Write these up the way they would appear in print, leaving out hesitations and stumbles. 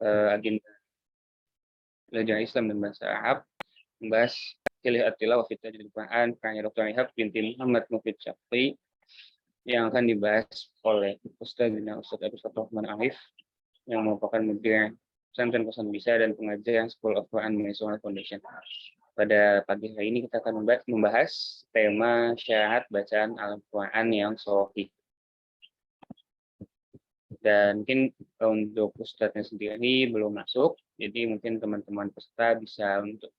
agenda belajar Islam dan bahasa Arab, membahas Hilih At-Tilawah fi Tajwidil Quran karya Dr. Ihab binti Muhammad Mufid Syafri yang akan dibahas oleh Ustaz Abdul Fatah Rahman Arif yang merupakan mudir pesantren Kosan Bisa dan pengajar School of Quran National Foundation. Pada pagi hari ini kita akan membahas tema syarat bacaan Al-Quran yang sahih. Dan mungkin untuk Ustadznya sendiri belum masuk, jadi mungkin teman-teman peserta bisa untuk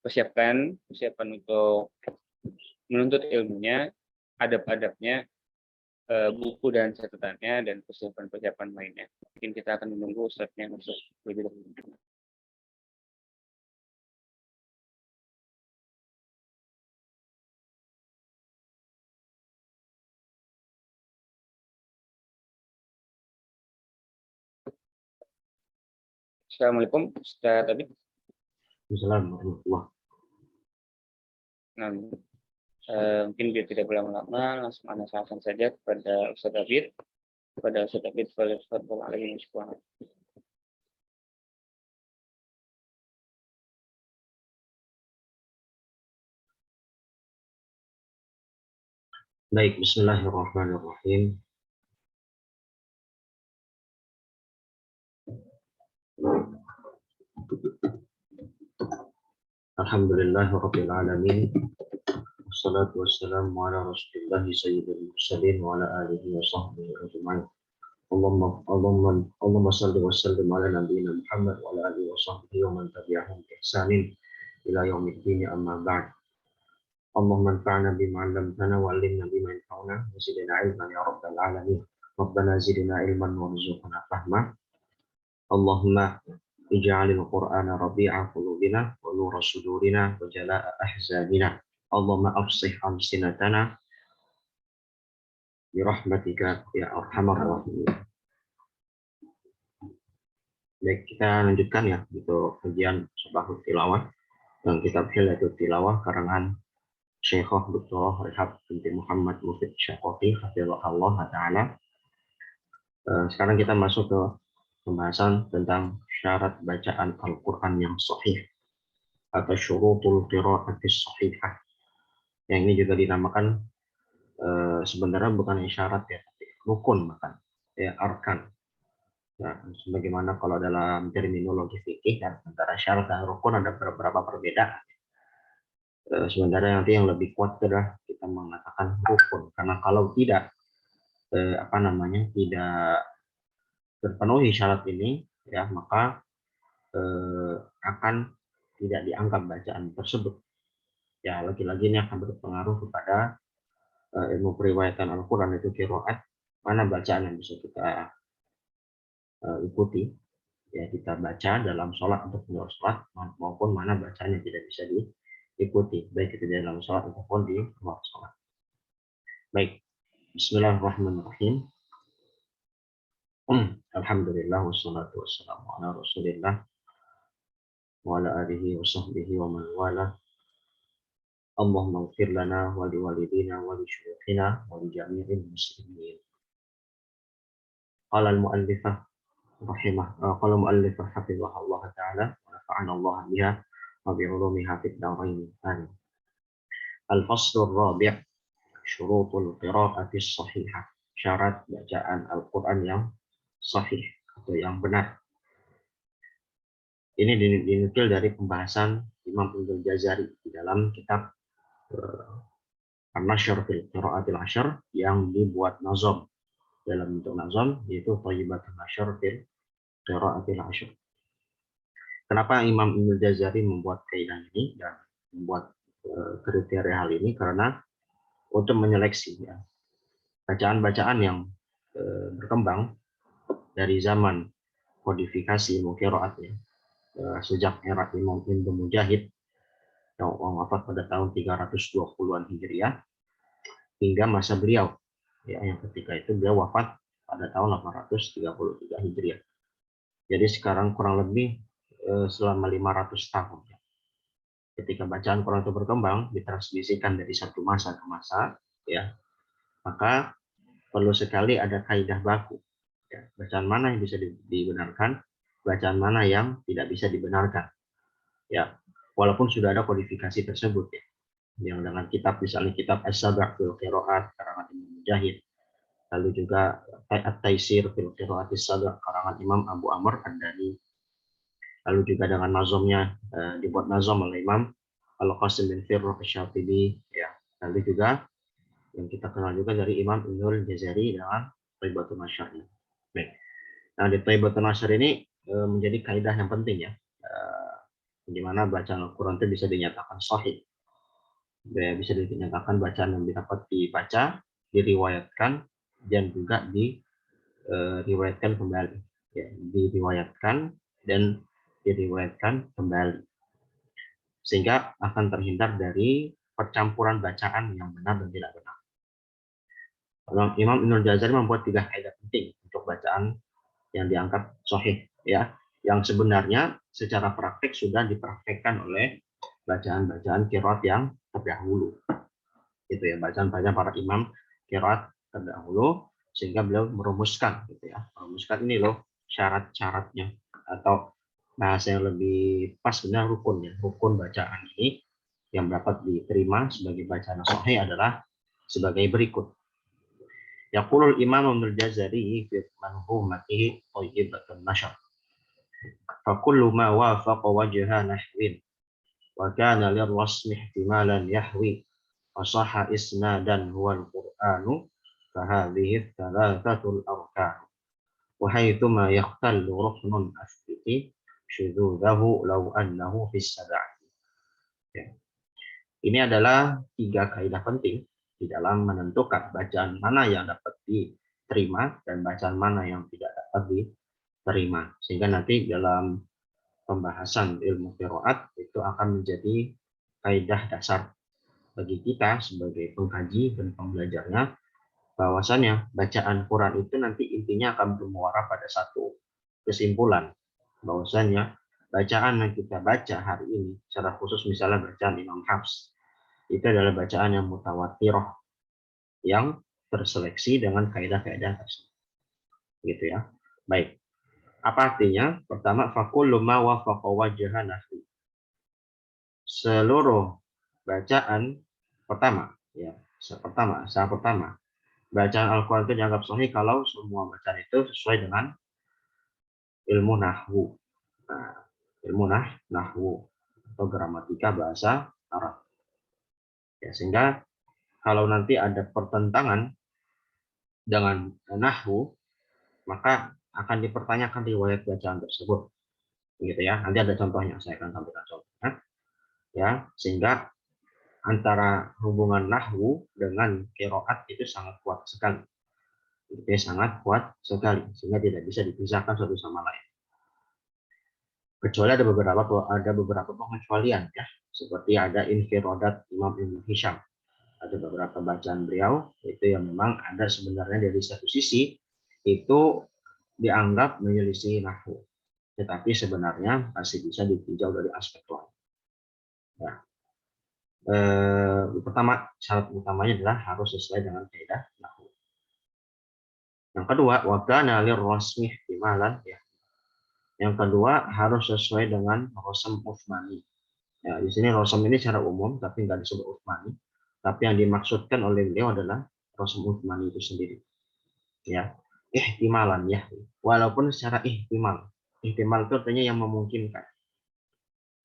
persiapan untuk menuntut ilmunya, adab-adabnya, buku dan catatannya, dan persiapan-persiapan lainnya. Mungkin kita akan menunggu Ustadznya masuk lebih dahulu. Assalamualaikum Ustaz Abid. Assalamualaikum. Nah, mungkin biar tidak berlama-lama, langsung Anda serahkan saja kepada Ustaz Abid. Kepada Ustaz Abid, Fadhil alaihi wasallam. Baik, bismillahirrahmanirrahim. Alhamdulillahirabbil alamin. Wassalatu wassalamu ala Rasulillah sayyidil mursalin wa ala alihi wa sahbihi ajma'in. Allahumma shalli wa sallim ala nabiyyina Muhammad wa ala alihi wa sahbihi wa man tabi'ahum bi ihsanin ila yaumiddin, amma ba'd. Allahumma anfa'na bima 'allamtana wa 'allimna bima yanfa'una wa zidna 'ilman ya rabbal alamin. Rabbana zidna ilman warzuqna fahma. Allahumma ij'alil Qur'ana rabi'a qulubina wa nura sudurina wa jala'a ahzanina. Allahumma afsih alsinatana bi rahmatika ya arhamar rahimin. Baik, kita lanjutkan ya untuk kajian Sabahut Tilawah dan kitab Hilatul Tilawah karangan Syekhah Dr. Ihab binti Muhammad Mufid Syafri hafizahullah taala. Sekarang kita masuk ke pembahasan tentang syarat bacaan Al-Quran yang sahih atau syurutul qiraatis sahihah. Yang ini juga dinamakan sebenarnya bukan syarat ya, tapi rukun bahkan ya, arkan. Nah, sebagaimana kalau dalam terminologi fikih dan antara syarat dan rukun ada beberapa perbedaan. Sebenarnya nanti yang lebih kuat adalah kita mengatakan rukun, karena kalau tidak tidak terpenuhi syarat ini ya, maka akan tidak dianggap bacaan tersebut. Ya, lagi-lagi ini akan berpengaruh kepada ilmu periwayatan Al-Quran, itu qiraat, mana bacaan yang bisa kita ikuti, ya kita baca dalam sholat untuk luar sholat, maupun mana bacaan yang tidak bisa diikuti, baik itu dalam sholat ataupun di luar sholat. Baik, bismillahirrahmanirrahim. Alhamdulillah wassalatu wassalamu ala Rasulillah wa ala alihi wa sahbihi wa man wala. Allahumma ighfir lana wa liwalidina wa li syuyukhina wa li jami'il muslimin. Qala al-mu'allifah hafizahullah ta'ala wa nafa'ana Allah biha wa bi ulumiha fid dharain. Al-faslu ar-rabi' syurutul qiraatis shahihah. Syarat bacaan Al-Qur'an yang sahih atau yang benar. Ini dinukil dari pembahasan Imam Ibnu Jazari di dalam kitab An-Nashr fil Qiraatil Ashr yang dibuat nazam dalam bentuk nazam, yaitu Thayyibatun Nashr fil Qiraatil Ashr. Kenapa Imam Ibnu Jazari membuat kaidah ini dan membuat kriteria hal ini? Karena untuk menyeleksi ya, bacaan-bacaan yang berkembang dari zaman kodifikasi ilmu qiraat ya, sejak era Imam Ibnu Mujahid yang wafat pada tahun 320-an Hijriah hingga masa beliau ya, yang ketika itu beliau wafat pada tahun 833 Hijriah. Jadi sekarang kurang lebih selama 500 tahun ya. Ketika bacaan Quran itu berkembang, ditransmisikan dari satu masa ke masa ya, maka perlu sekali ada kaidah baku Ya, bacaan mana yang bisa dibenarkan, bacaan mana yang tidak bisa dibenarkan. Ya, walaupun sudah ada kodifikasi tersebut ya. Yang dengan kitab misalnya kitab As-Sabah fil Qiraat karangan Imam Mujahid, lalu juga At-Taisir fil Qiraat As-Sabah karangan Imam Abu Amr Ad-Dani, lalu juga dengan nazamnya dibuat nazam oleh Imam Al-Qasim bin Firruh Asy-Syatibi ya. Lalu juga yang kita kenal juga dari Imam Ibnul Jazari dengan Thayyibatun Nasyr. Baik. Nah, di Thayyibatun Nasyr ini menjadi kaidah yang penting ya. Di mana bacaan Al-Qur'an itu bisa dinyatakan sahih. Bisa dinyatakan bacaan yang dapat dibaca, diriwayatkan, dan juga diriwayatkan kembali. Ya, diriwayatkan dan diriwayatkan kembali. Sehingga akan terhindar dari percampuran bacaan yang benar dan tidak benar. Imam Ibnul Jazari membuat 3 kaidah penting untuk bacaan yang dianggap sahih ya, yang sebenarnya secara praktek sudah dipraktekkan oleh bacaan-bacaan qiraat yang terdahulu. Itu ya, bacaan-bacaan para imam qiraat terdahulu, sehingga beliau merumuskan gitu ya. Merumuskan ini loh syarat-syaratnya, atau bahasa yang lebih pas benar rukun ya. Rukun bacaan ini yang dapat diterima sebagai bacaan sahih adalah sebagai berikut. Yaqulul Imam Ibnul Jazari fi manhumatihi Thayyibatun Nasyr. Fa kullu ma wafaqa wajha nahwin wa kana lirrasmi ihtimalan yahwi wa sahha isnadan huwa al-Qur'anu fa hadhihi thalathatul arkan. Wa haythuma yahtallu ruknun asbiti syudzudahu law annahu fis sab'ati. Ya. Ini adalah 3 kaidah penting di dalam menentukan bacaan mana yang dapat diterima dan bacaan mana yang tidak dapat diterima. Sehingga nanti dalam pembahasan ilmu qiraat itu akan menjadi kaidah dasar bagi kita sebagai pengkaji dan pembelajarnya, bahwasanya bacaan Quran itu nanti intinya akan bermuara pada satu kesimpulan, bahwasanya bacaan yang kita baca hari ini, secara khusus misalnya bacaan Imam Hafs, itu adalah bacaan yang mutawatirah, yang terseleksi dengan kaidah-kaidah tersebut. Gitu ya. Baik. Apa artinya? Pertama, fakullu ma wafaqa wajha nahwi. Seluruh bacaan pertama, ya. Syarat pertama, bacaan Al-Qur'an itu dianggap sahih kalau semua bacaan itu sesuai dengan ilmu nahwu. Nah, ilmu nahwu atau gramatika bahasa Arab. Ya, sehingga kalau nanti ada pertentangan dengan nahwu, maka akan dipertanyakan riwayat bacaan tersebut. Begitu ya. Nanti ada contohnya, saya akan sampaikan contohnya. Ya, sehingga antara hubungan nahwu dengan qiraat itu sangat kuat sekali. Itu sangat kuat sekali, sehingga tidak bisa dipisahkan satu sama lain. Kecuali ada beberapa pengecualian ya, seperti ada infiradat Imam Ibn Hisham. Ada beberapa bacaan beliau itu yang memang ada sebenarnya dari satu sisi itu dianggap menyelisih nahwu, tetapi sebenarnya masih bisa ditinjau dari aspek lain. Ya. Pertama, syarat utamanya adalah harus sesuai dengan kaidah nahwu. Yang kedua, wa kana lirrasmi ihtimalan ya. Yang kedua, harus sesuai dengan rasam Utsmani. Ya, di sini rasam ini secara umum tapi nggak disebut Utsmani. Tapi yang dimaksudkan oleh beliau adalah rasam Utsmani itu sendiri. Ya, ihtimalan ya. Walaupun secara ihtimal. Ihtimal itu artinya yang memungkinkan.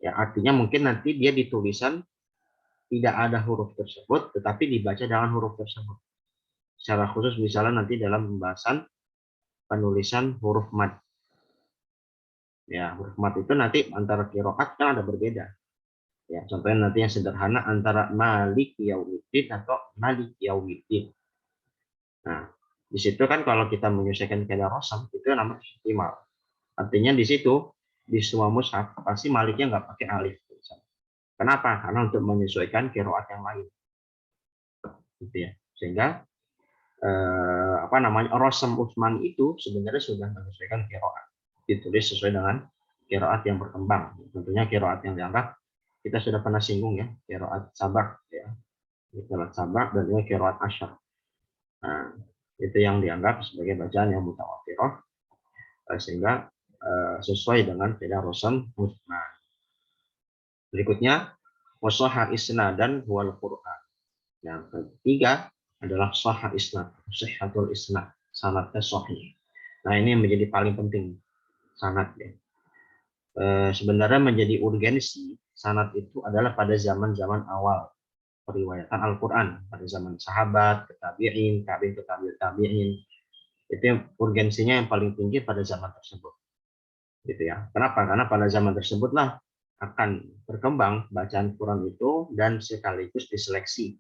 Ya, artinya mungkin nanti dia di tulisan tidak ada huruf tersebut, tetapi dibaca dengan huruf tersebut. Secara khusus misalnya nanti dalam pembahasan penulisan huruf mad. Ya, huruf mad itu nanti antara qiraat kan ada berbeda. Ya, contohnya nanti yang sederhana antara Malik Yaumiddin atau Malik Yaumiddin. Nah, di situ kan kalau kita menyelesaikan kaidah rasam itu namanya ihtimal. Artinya di situ di semua mushaf pasti Maliknya nggak pakai alif. Kenapa? Karena untuk menyesuaikan qiraat yang lain. Gitu ya. Sehingga rasam Utsman itu sebenarnya sudah menyesuaikan qiraat. Ditulis sesuai dengan qiraat yang berkembang. Tentunya qiraat yang dianggap kita sudah pernah singgung ya, qiraat sabak ya. Qiraat sabak dan juga qiraat asyar. Nah, Itu yang dianggap sebagai bacaan yang mutawatirah, sehingga sesuai dengan kaidah Rasul mujmal. Berikutnya wasoha isnadan wal Qur'an. Yang ketiga adalah sahih isnad, sihhatul isnad, sanadnya sahih. Nah, ini yang menjadi paling penting, sanad ya. Sebenarnya menjadi urgensi sanad itu adalah pada zaman-zaman awal periwayatan Al-Qur'an, pada zaman sahabat, tabi'in, tabi'in. Itu yang urgensinya yang paling tinggi pada zaman tersebut. Gitu ya. Kenapa? Karena pada zaman tersebutlah akan berkembang bacaan Quran itu dan sekaligus diseleksi.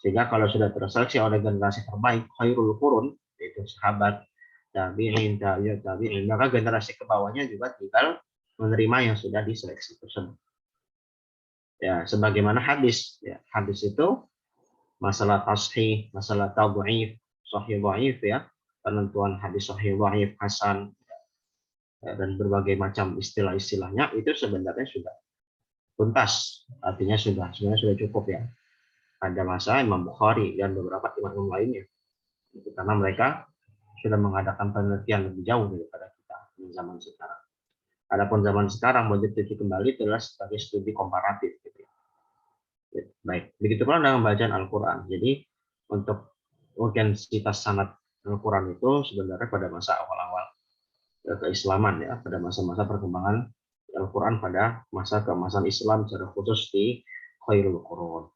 Sehingga kalau sudah terseleksi oleh generasi terbaik, khairul qurun, yaitu sahabat, tabi'in, tabi'in, maka generasi ke bawahnya juga tinggal menerima yang sudah diseleksi tersebut. Ya, sebagaimana hadis, ya, hadis itu masalah tashih, masalah tadhif, sahih dhaif ya, penentuan hadis sahih dhaif, hasan, ya, dan berbagai macam istilah-istilahnya itu sebenarnya sudah tuntas, artinya sebenarnya sudah cukup ya. Pada masa Imam Bukhari dan beberapa imam lainnya, karena mereka sudah mengadakan penelitian lebih jauh daripada kita di zaman sekarang. Adapun zaman sekarang wajib studi kembali adalah sebagai studi komparatif. Gitu. Baik, begitu pula dengan bacaan Al-Quran. Jadi untuk urgensitas sanad Al-Quran itu sebenarnya pada masa awal-awal keislaman ya, pada masa-masa perkembangan Al-Quran pada masa keemasan Islam secara khusus di Khairul Qurun.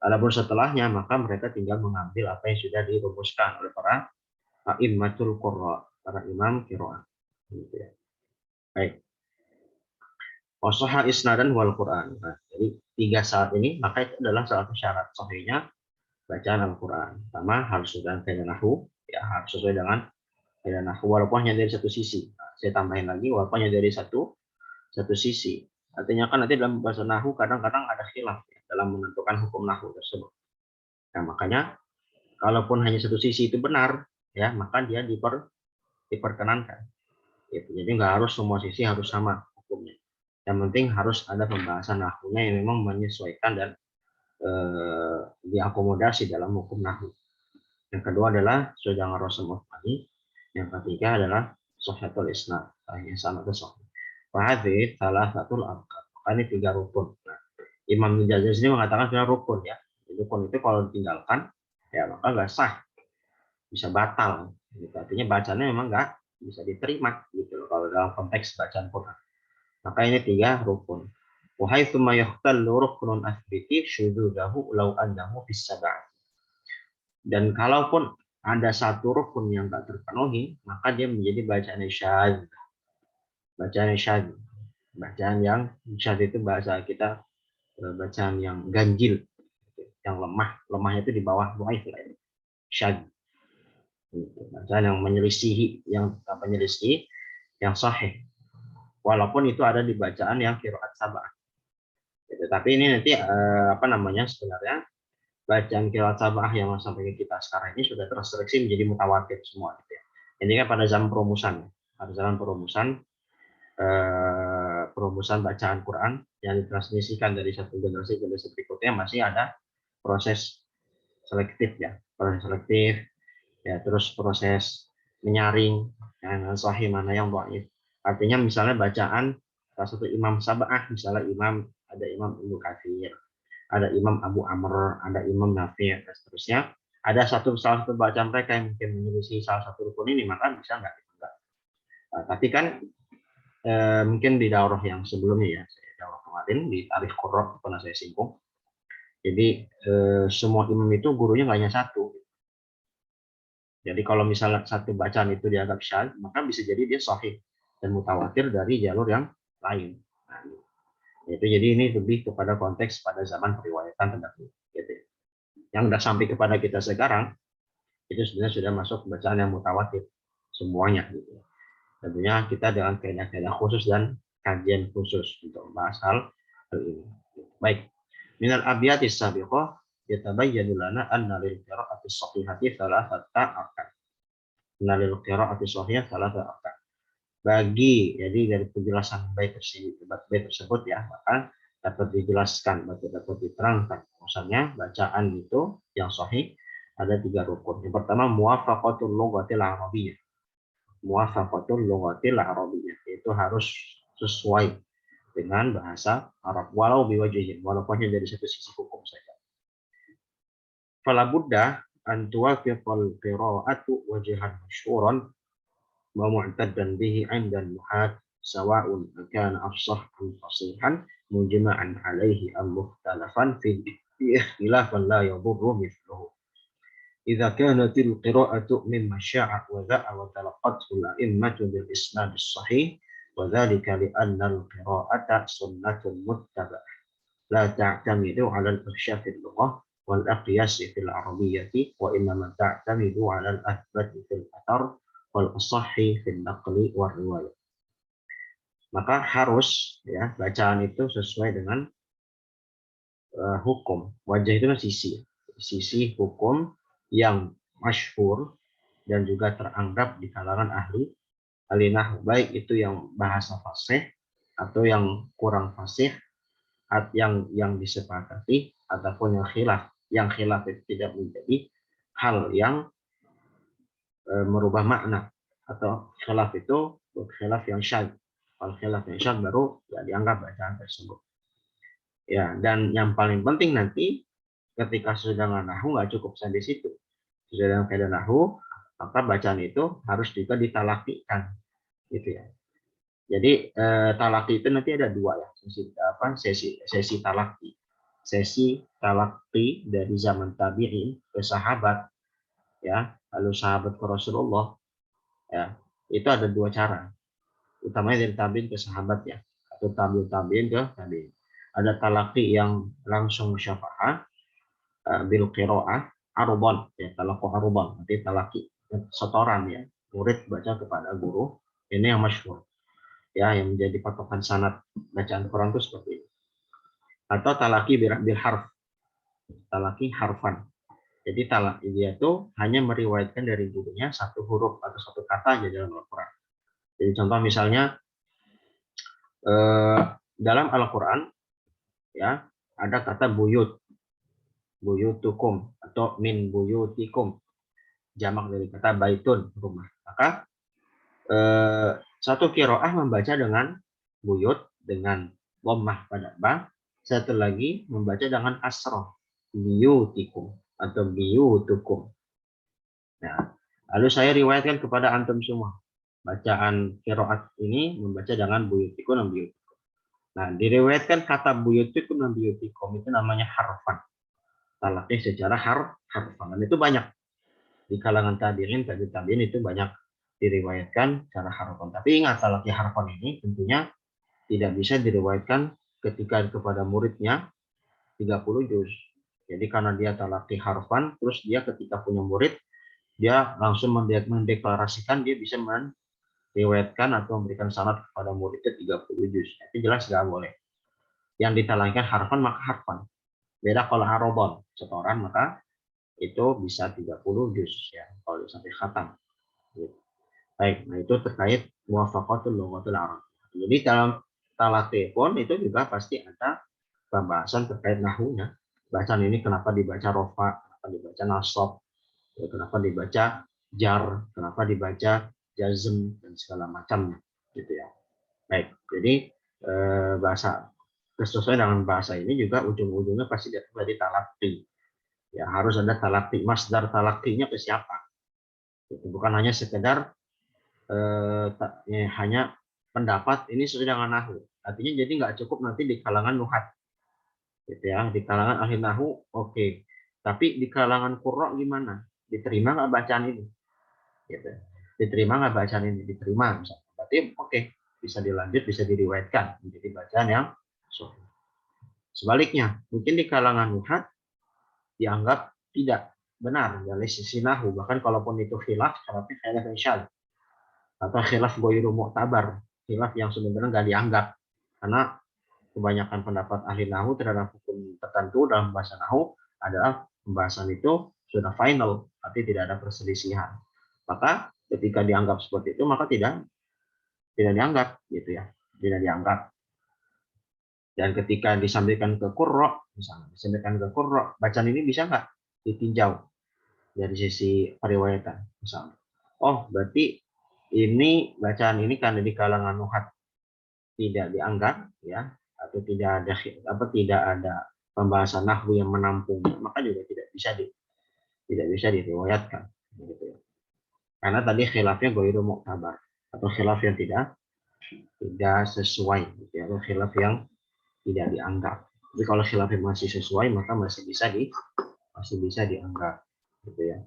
Adapun setelahnya maka mereka tinggal mengambil apa yang sudah dirumuskan oleh para a'immatul qurra, para imam qiraat. Gitu ya. Baik. Wasoha isnadan wal Quran. Nah, jadi tiga syarat ini maka itu adalah salah satu syarat sahihnya bacaan Al-Quran. Pertama harus sesuai dengan kaidah nahwu, ya harus sesuai dengan kaidah nahwu walaupun hanya dari satu sisi. Nah, saya tambahin lagi walaupun hanya dari satu sisi. Artinya kan nanti dalam bahasa nahwu kadang-kadang ada khilaf ya, dalam menentukan hukum nahwu tersebut. Nah, makanya kalaupun hanya satu sisi itu benar, ya maka dia diperkenankan. Gitu. Jadi nggak harus semua sisi harus sama hukumnya. Yang penting harus ada pembahasan nahwunya yang memang menyesuaikan dan diakomodasi dalam hukum nahwu. Yang kedua adalah sesuai dengan Rasul Muhammad. Yang ketiga adalah sahhatul isnad, yang sanad sahih. Wahadhi salah satu arkan. Ini tiga rukun. Nah, Imam Al-Jazari sini mengatakan sudah rukun ya. Rukun itu kalau ditinggalkan ya maka nggak sah, bisa batal. Gitu. Artinya bacanya memang nggak bisa diterima gitu kalau dalam konteks bacaan Quran. Maka ini tiga rukun. Wahai tsumma yahtallu ruknun asbiti syududahu law annahu bis sab'ah. Dan kalaupun ada satu rukun yang tak terpenuhi, maka dia menjadi bacaan syadz. Bacaan syadz. Bacaan yang syadz itu bahasa kita bacaan yang ganjil, yang lemah. Lemahnya itu di bawah dhaif lah ya. Syadz. Bacaan yang menyelisihi, yang sahih. Walaupun itu ada di bacaan yang qiraat sab'ah. Tapi ini nanti sebenarnya bacaan qiraat sab'ah yang sampai ke kita sekarang ini sudah terseleksi menjadi mutawatir semua gitu ya. Ini kan pada zaman perumusan bacaan Quran yang ditransmisikan dari satu generasi ke generasi berikutnya masih ada proses selektif ya, terus proses menyaring yang sahih mana yang dhaif. Artinya misalnya bacaan salah satu imam sab'ah, misalnya ada imam Ibnu Katsir, ada Imam Abu Amr, ada Imam Nafi' dan seterusnya. Ada salah satu bacaan mereka yang mungkin menyelisih salah satu rukun ini, maka bisa nggak? Nah, tapi kan mungkin di daurah yang sebelumnya ya, daurah kemarin di Tarikh Qurra pernah saya singgung. Jadi semua imam itu gurunya nggak hanya satu. Jadi kalau misalnya satu bacaan itu dianggap syadz, maka bisa jadi dia sahih dan mutawatir dari jalur yang lain. Nah, itu jadi ini lebih kepada konteks pada zaman periwayatan terdahulu. Gitu. Yang sudah sampai kepada kita sekarang itu sebenarnya sudah masuk bacaan yang mutawatir semuanya. Gitu. Tentunya kita dengan kaidah-kaidah khusus dan kajian khusus untuk membahas hal ini. Baik. Minal abyatis sabiqah yatabayyanu lana anna lil qira'ati shahihati thalathata arkan. Lil qira'ati shahihah thalathata arkan. Jadi dari penjelasan bait tersebut ya, maka dapat dijelaskan, dapat diterangkan bahwasanya bacaan itu yang sahih ada 3 rukun. Yang pertama muwafaqatul lughatil arabiyyah. Muwafaqatul lughatil arabiyyah, itu harus sesuai dengan bahasa Arab walau biwajhin, walaupun hanya dari satu sisi hukum saja. Fala budda an tuwafiqal qira'atu wajhan masyhuran wa mu'taddan bihi 'inda al-muhad sawa'un kana afsah am fasihan mujma'an 'alaihi am mukhtalafan fi ikhtilafan la yadurru mithluhu. إذا كانت القراءة مما شاع وذاع وتلقته الأئمة بالإسناد الصحيح وذلك لأن القراءة سنة متبعة لا تعتمد على الإرشاد في اللغة والأقياس في العربية وإنما تعتمد على الأثبت في الأثر والأصح في النقل والرواية. Maka harus ya bacaan itu sesuai dengan hukum. Wajah itu kan sisi hukum yang masyhur dan juga teranggap di kalangan ahli nahwu, baik itu yang bahasa fasih atau yang kurang fasih, yang disepakati ataupun yang khilaf itu tidak menjadi hal yang merubah makna, atau khilaf itu khilaf yang syadz. Kalau khilaf yang syadz baru ya dianggap bacaan tersebut. Ya, dan yang paling penting nanti ketika sudah nahwu nggak cukup sampai situ. Sudah dalam keadaan nahwu, maka bacaan itu harus juga ditalakikan, gitu ya. Jadi talaki itu nanti ada 2 ya, sesi talaki. Sesi talaki dari zaman tabi'in ke sahabat, ya, lalu sahabat ke Rasulullah, ya, itu ada 2 cara. Utamanya dari tabi'in ke sahabat ya, atau tabi'in ke tabi'in. Ada talaki yang langsung syafa'ah bil qiraah arubon, ya, talaqu arubon, nanti talaki setoran ya, murid baca kepada guru, ini yang masyhur ya, yang menjadi patokan sanad bacaan Quran itu seperti ini. Atau talaki bil harf, talaki harfan, jadi talaki dia itu hanya meriwayatkan dari gurunya satu huruf atau satu kata aja dalam Al-Quran. Jadi contoh misalnya dalam Al-Quran ya ada kata buyut, buyutukum, atau min buyutikum, jamak dari kata baitun, rumah. Maka satu qiraah membaca dengan buyut dengan dhammah pada ba, satu lagi membaca dengan kasrah biyutikum atau biyutukum. Nah, lalu saya riwayatkan kepada antum semua, bacaan qiraat ini membaca dengan buyutikum dan biyutikum. Nah, diriwayatkan kata buyutikum dan biyutikum itu namanya harfan. Talaknya secara harfan, dan itu banyak di kalangan tabi'in itu banyak diriwayatkan secara harfan. Tapi ingat, talaki harfan ini tentunya tidak bisa diriwayatkan ketika kepada muridnya 30 juz. Jadi karena dia talaki harfan, terus dia ketika punya murid, dia langsung mendeklarasikan dia bisa meriwayatkan atau memberikan sanad kepada muridnya 30 juz. Itu jelas nggak boleh. Yang ditalakikan harfan maka harfan. Beda kalau arobon, setoran, maka itu bisa 30 juz ya, kalau sampai khatam. Baik, nah itu terkait muwafaqatul lughatil arab. Jadi dalam talaki pun itu juga pasti ada pembahasan terkait nahwunya. Bacaan ini kenapa dibaca rofa, kenapa dibaca nasab, kenapa dibaca jar, kenapa dibaca jazm, dan segala macamnya, gitu ya. Baik, jadi bahasa sesuai dengan bahasa ini juga ujung-ujungnya pasti dari talaki. Ya, harus ada talaki, masdar talakinya ke siapa. Itu bukan hanya sekedar hanya pendapat ini sesuai dengan nahwu. Artinya jadi nggak cukup nanti di kalangan nuhat, gitu ya. Di kalangan ahli nahwu oke. Tapi di kalangan qurra gimana? Diterima nggak bacaan ini? Gitu. Diterima nggak bacaan ini? Diterima misalnya. Berarti oke, bisa dilanjut, bisa diriwayatkan menjadi bacaan yang sahih. Sebaliknya, mungkin di kalangan nuhat dianggap tidak benar dari sisi nahwu, bahkan kalaupun itu khilaf, tapi khilaf yang syadz atau khilaf ghairu mu'tabar, khilaf yang sebenarnya nggak dianggap, karena kebanyakan pendapat ahli nahwu terhadap hukum tertentu dalam bahasa nahwu adalah pembahasan itu sudah final, tapi tidak ada perselisihan. Maka ketika dianggap seperti itu, maka tidak dianggap, gitu ya, tidak dianggap. Dan ketika disampaikan ke qurra, misalnya disampaikan ke qurra, bacaan ini bisa nggak ditinjau? dari sisi periwayatan misalnya. Oh, berarti ini bacaan ini karena di kalangan nuhat tidak dianggap ya, atau tidak ada pembahasan nahwu yang menampungnya, maka juga tidak bisa diriwayatkan gitu ya. Karena tadi khilafnya ghairu mu'tabar, atau khilaf yang tidak sesuai gitu ya, atau khilaf yang tidak dianggap. Tapi kalau khilafnya masih sesuai maka masih bisa dianggap gitu ya.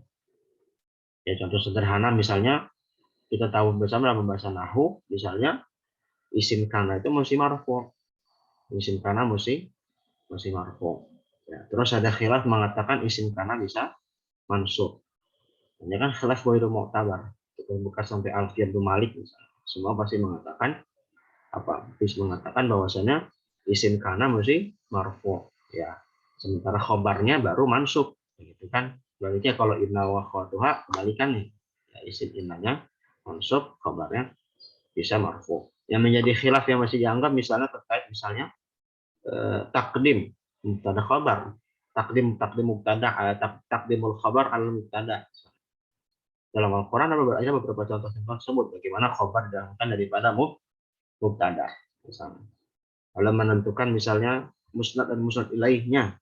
Ya contoh sederhana misalnya kita tahu bersama dalam bahasa nahwu misalnya isim kana itu mesti marfu. Isim kana mesti marfu. Ya, terus ada khilaf mengatakan isim kana bisa mansub. Ini kan khilaf ghairu mu'tabar. Kita buka sampai Alfian bin Malik misalnya. Semua pasti mengatakan bisa mengatakan bahwasanya isim kana mesti marfu ya. Sementara khobarnya baru mansub begitu kan. Berarti kalau inna wa khawatuha kebalikan nih. Ya, isim innanya mansub, khobarnya bisa marfu. Yang menjadi khilaf yang masih dianggap misalnya terkait misalnya takdim mubtada khabar. Takdim mubtada takdimul khabar al mubtada. Dalam Al-Qur'an ada beberapa contoh tersebut bagaimana khabar didahulukan daripada mubtada misalnya. Kalau menentukan misalnya musnad dan musnad ilaihnya,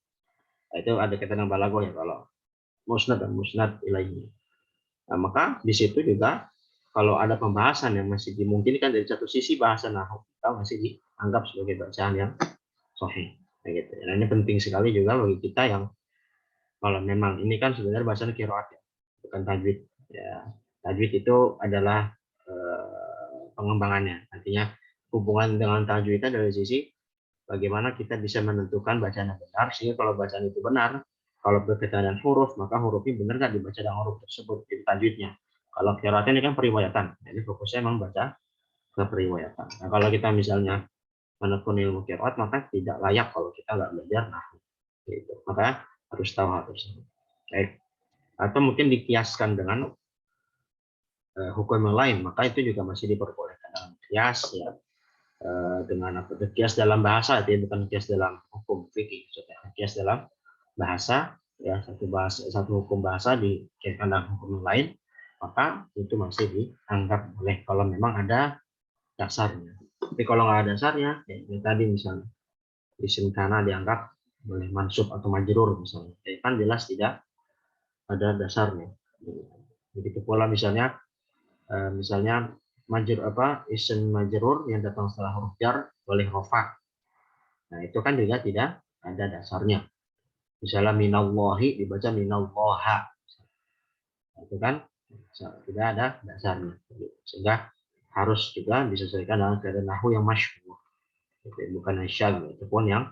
itu ada kaitan dengan balaghah ya kalau musnad dan musnad ilaihnya. Nah, maka di situ juga kalau ada pembahasan yang masih dimungkinkan dari satu sisi bahasa nahwu, kita masih dianggap sebagai bacaan yang sahih. Nah, gitu. Dan ini penting sekali juga bagi kita yang kalau memang ini kan sebenarnya bahasa qiraat ya, bukan tajwid. Ya, tajwid itu adalah pengembangannya. Artinya hubungan dengan tajwid itu dari sisi bagaimana kita bisa menentukan bacaan yang benar, sehingga kalau bacaan itu benar, kalau berkaitan dengan huruf, maka hurufnya benar nggak dibaca dengan huruf tersebut di tajwidnya. Kalau qiraatnya ini kan periwayatan, jadi fokusnya memang baca ke periwayatan. Nah, kalau kita misalnya menekuni ilmu qiraat, maka tidak layak kalau kita nggak belajar nahwu. Gitu. Maka harus tahu hal tersebut. Baik. Atau mungkin dikiaskan dengan hukum yang lain, maka itu juga masih diperbolehkan dalam kias ya. Dengan apa kias dalam bahasa itu bukan kias dalam hukum fikih, kias dalam bahasa ya, satu hukum bahasa dikaitkan dengan hukum yang lain, maka itu masih dianggap boleh kalau memang ada dasarnya. Tapi kalau nggak ada dasarnya ya tadi misalnya isim kana dianggap boleh mansub atau majrur misalnya, ya kan jelas tidak ada dasarnya. Begitu pula misalnya isim majrur yang datang setelah huruf jar boleh rofa. Nah, itu kan juga tidak ada dasarnya. Misalnya minallahi dibaca minallaha. Itu kan tidak ada dasarnya. Sehingga harus juga disesuaikan dengan keadaan nahwu yang masyhur. Bukan syadz, itu pun yang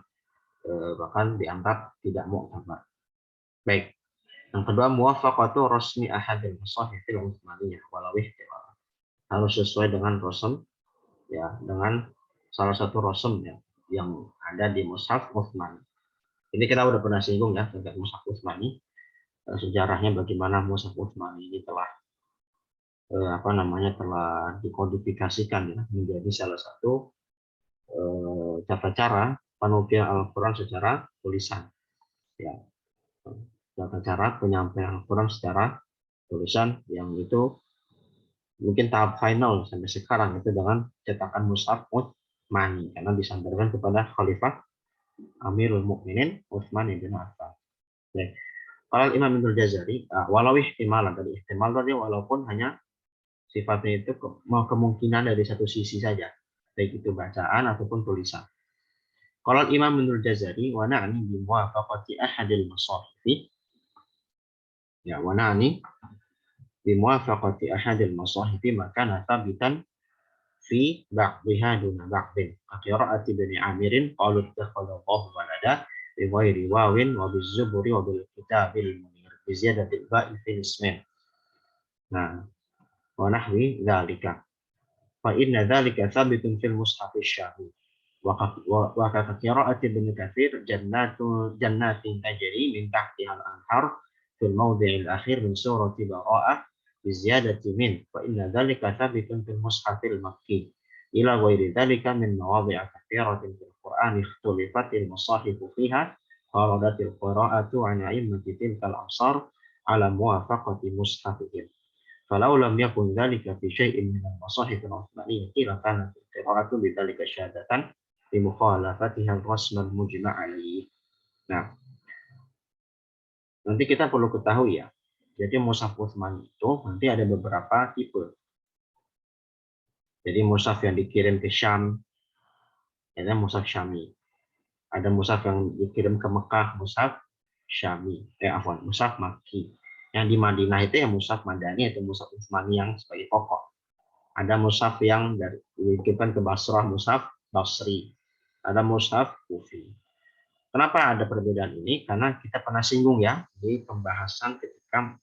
bahkan dianggap tidak mu'tabar. Baik. Yang kedua, muwafaqatu rasmi ahadil musahifil utsmaniyah walau ihtimal. Harus sesuai dengan rasm ya, dengan salah satu rasm ya yang ada di mushaf Utsmani. Ini kita udah pernah singgung ya tentang mushaf Utsmani, sejarahnya bagaimana mushaf Utsmani ini telah telah dikodifikasikan ya menjadi salah satu tata cara penukilan Al-Qur'an secara tulisan ya. Tata cara penyampaian Al-Qur'an secara tulisan yang itu mungkin tahap final sampai sekarang itu dengan cetakan mushaf Utsmani karena disandarkan kepada Khalifah Amirul Mukminin Utsman bin Affan. Baik. Kalau Imam Ibnu Jazari, walau ihtimalan tadi ihtimal tadi walaupun hanya sifatnya itu kemungkinan dari satu sisi saja, baik itu bacaan ataupun tulisan. Kalau Imam Ibnu Jazari, wa na'ni bi muwafaqati ahadil masahifi. Ya, wa na'ni bi muwafaqati ahadil masahifi maka nathabitan fi ba'dihha duna ba'din. Qira'ati Bani Amirin qalu ittakhadallahu walada bi ghairi wawin wa bizuburi wa bil kitabil munir bi ziyadatil ba'i fil ismin. Nah, wa nahwi dzalika. Fa inna dzalika thabitun fil mushaf asy-syahid. Wa ka qira'ati Ibnu Katsir jannatin tajri min tahtiha al-anhar fil mawdi'il akhir min surati Bara'ah bi ziyadati min fa inna dzalika thabitun fil mushafil makki. Ila ghairi dzalika min mawadhi'a katsiratin fil Qur'an ikhtulifatil masahifu fiha qaradatil qira'atu an a'immati tilkal amsar ala muwafaqati mushafihim. Falau lam yakun dzalika fi syai'in min al-masahif al-uthmaniyyah qila kanat qira'atu bidzalika syahadatan li mukhalafatiha al-rasm al-mujma' alaihi. Nah, nanti kita perlu ketahui ya. Jadi mushaf Utsmani itu nanti ada beberapa tipe. Jadi mushaf yang dikirim ke Syam, ada mushaf Syami. Ada mushaf yang dikirim ke Mekah, mushaf Syami. Mushaf Makki. Yang di Madinah itu ya mushaf Madani atau mushaf Utsmani yang sebagai pokok. Ada mushaf yang dikirimkan ke Basrah, mushaf Basri. Ada mushaf Kufi. Kenapa ada perbedaan ini? Karena kita pernah singgung ya di pembahasan ketika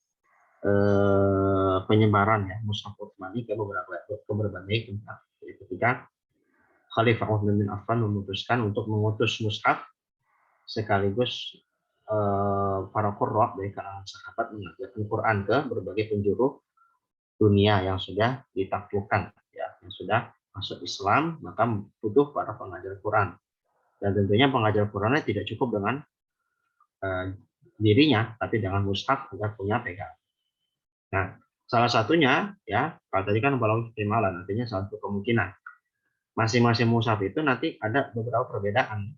penyebaran ya mushaf Utsmani ke berbagai tempat. Jadi ketika Khalifah Utsman bin Affan memutuskan untuk mengutus mushaf sekaligus para qurra dari kalangan sahabat mengajarkan Quran ke berbagai penjuru dunia yang sudah ditaklukkan ya, yang sudah masuk Islam, maka butuh para pengajar Quran. Dan tentunya pengajar Qurannya tidak cukup dengan dirinya, tapi dengan mushaf agar punya pegang. Nah, salah satunya ya, kalau tadi kan walau ihtimalan, artinya salah satu kemungkinan. Masing-masing mushaf itu nanti ada beberapa perbedaan.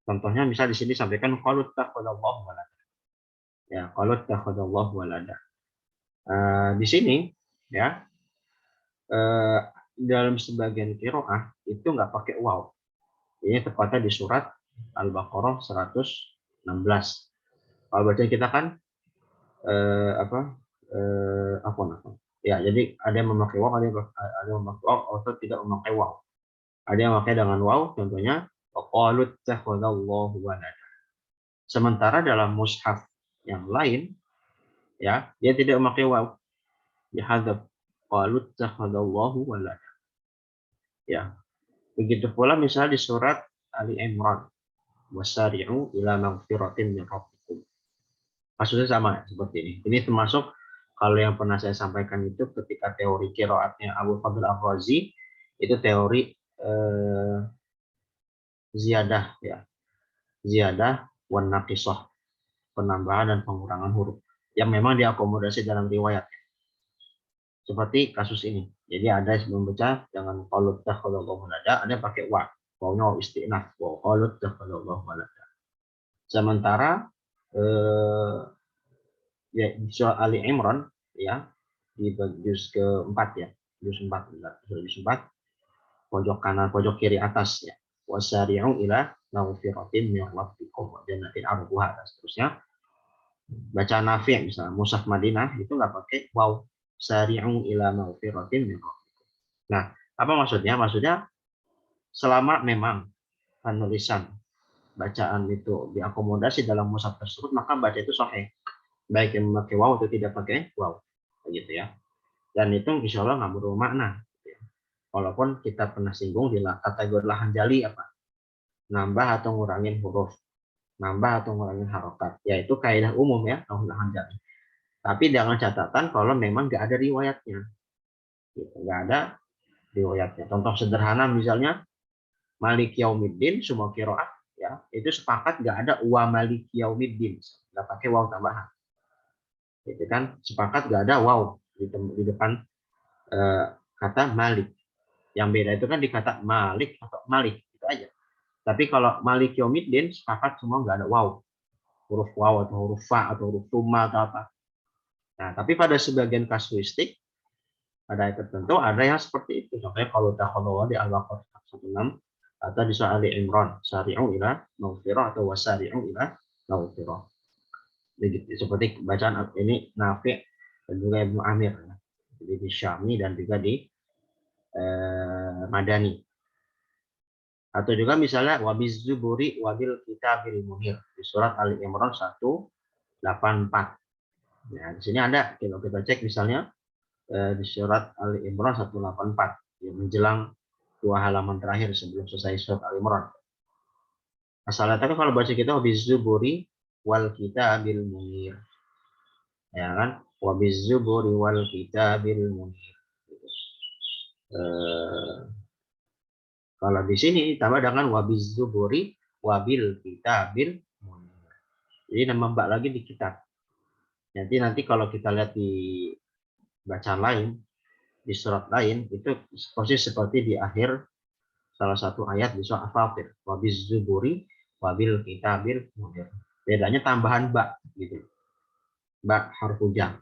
Contohnya misal di sini disampaikan qalut takhadallahu walada. Ya, qalut takhadallahu walada. Di sini ya dalam sebagian qiraah itu nggak pakai waw. Ini tepatnya di surat Al-Baqarah 116. Kalau baca kita kan apa? Ya, jadi ada yang memakai waw, ada yang memakai waw atau tidak memakai waw. Ada yang memakai dengan waw, contohnya qalut takhadallahu walada. Sementara dalam mushaf yang lain ya, dia tidak memakai waw. Dihadzaf qalut takhadallahu walada. Ya. Begitu pula misalnya di surat Ali Imran, wasari'u ila magfiratin min rabbikum. Kasusnya sama seperti ini. Ini termasuk kalau yang pernah saya sampaikan itu ketika teori qiraatnya Abu Fadl Ar-Razi, itu teori ziyadah ya. Ziyadah wan naqisah, penambahan dan pengurangan huruf yang memang diakomodasi dalam riwayat. Seperti kasus ini. Jadi ada yang membaca dengan qalut takhadallahu walada, ada pakai wa. Wawnya waw istinaf. Wa qalut takhadallahu walada. Sementara ya di surah Ali Imran ya di juz keempat ya. Juz 4 pojok kanan pojok kiri atas ya. Wasari'u ila maghfiratin min rabbikum wa jannatin 'arduha dan seterusnya. Baca Nafi' misalnya mushaf Madinah itu nggak pakai waw. Sari'u ila maghfiratin min rabbikum. Nah, apa maksudnya? Maksudnya selama memang penulisan bacaan itu diakomodasi dalam mushaf tersebut, maka baca itu sahih. Baik yang memakai waw atau tidak pakai waw. Begitu ya. Dan itu insya Allah nggak bermakna. Walaupun kita pernah singgung di kategori lahan jali apa? Nambah atau ngurangin huruf. Nambah atau ngurangin harokat. Yaitu kaidah umum ya, lahan jali. Tapi dengan catatan kalau memang nggak ada riwayatnya. Gitu. Nggak ada riwayatnya. Contoh sederhana misalnya Malik Yaumiddin semua qiraat ya itu sepakat nggak ada wa Malik Yaumiddin, nggak pakai waw tambahan. Itu kan sepakat nggak ada waw di depan kata Malik. Yang beda itu kan di kata Malik atau Malik itu aja. Tapi kalau Malik Yaumiddin sepakat semua nggak ada waw, huruf waw atau huruf fa atau huruf tuma atau apa. Nah, tapi pada sebagian kasuistik pada ayat tertentu ada yang seperti itu. Contohnya kalau takhadallahu di Al-Baqarah 16 atau di surah Ali Imran, sari'u ila maghfirah atau wasari'u ila maghfirah. Begitu seperti bacaan ini Nafi' dan juga Ibnu Amir. Jadi di Syami dan juga di Madani. Atau juga misalnya wabiz zuburi wabil kitabil munir di surat Ali Imran 184. Nah, di sini ada kalau kita cek misalnya di surat Ali Imran 184 yang menjelang 2 halaman terakhir sebelum selesai surat Ali Imran. Asalnya tadi kalau baca kita wabiz zuburi wal kitabil munir. Ya kan? Wabiz zuburi wal kitabil munir. Kalau di sini tambah dengan wabiz zuburi wabil kitabil munir. Jadi nambah lagi di kitab. Nanti kalau kita lihat di bacaan lain, di surat lain, itu posisi seperti di akhir salah satu ayat di surat Al-Fatir. Wabiz zuburi, wabil kitabil munir. Bedanya tambahan ba, gitu. Ba harfu jar,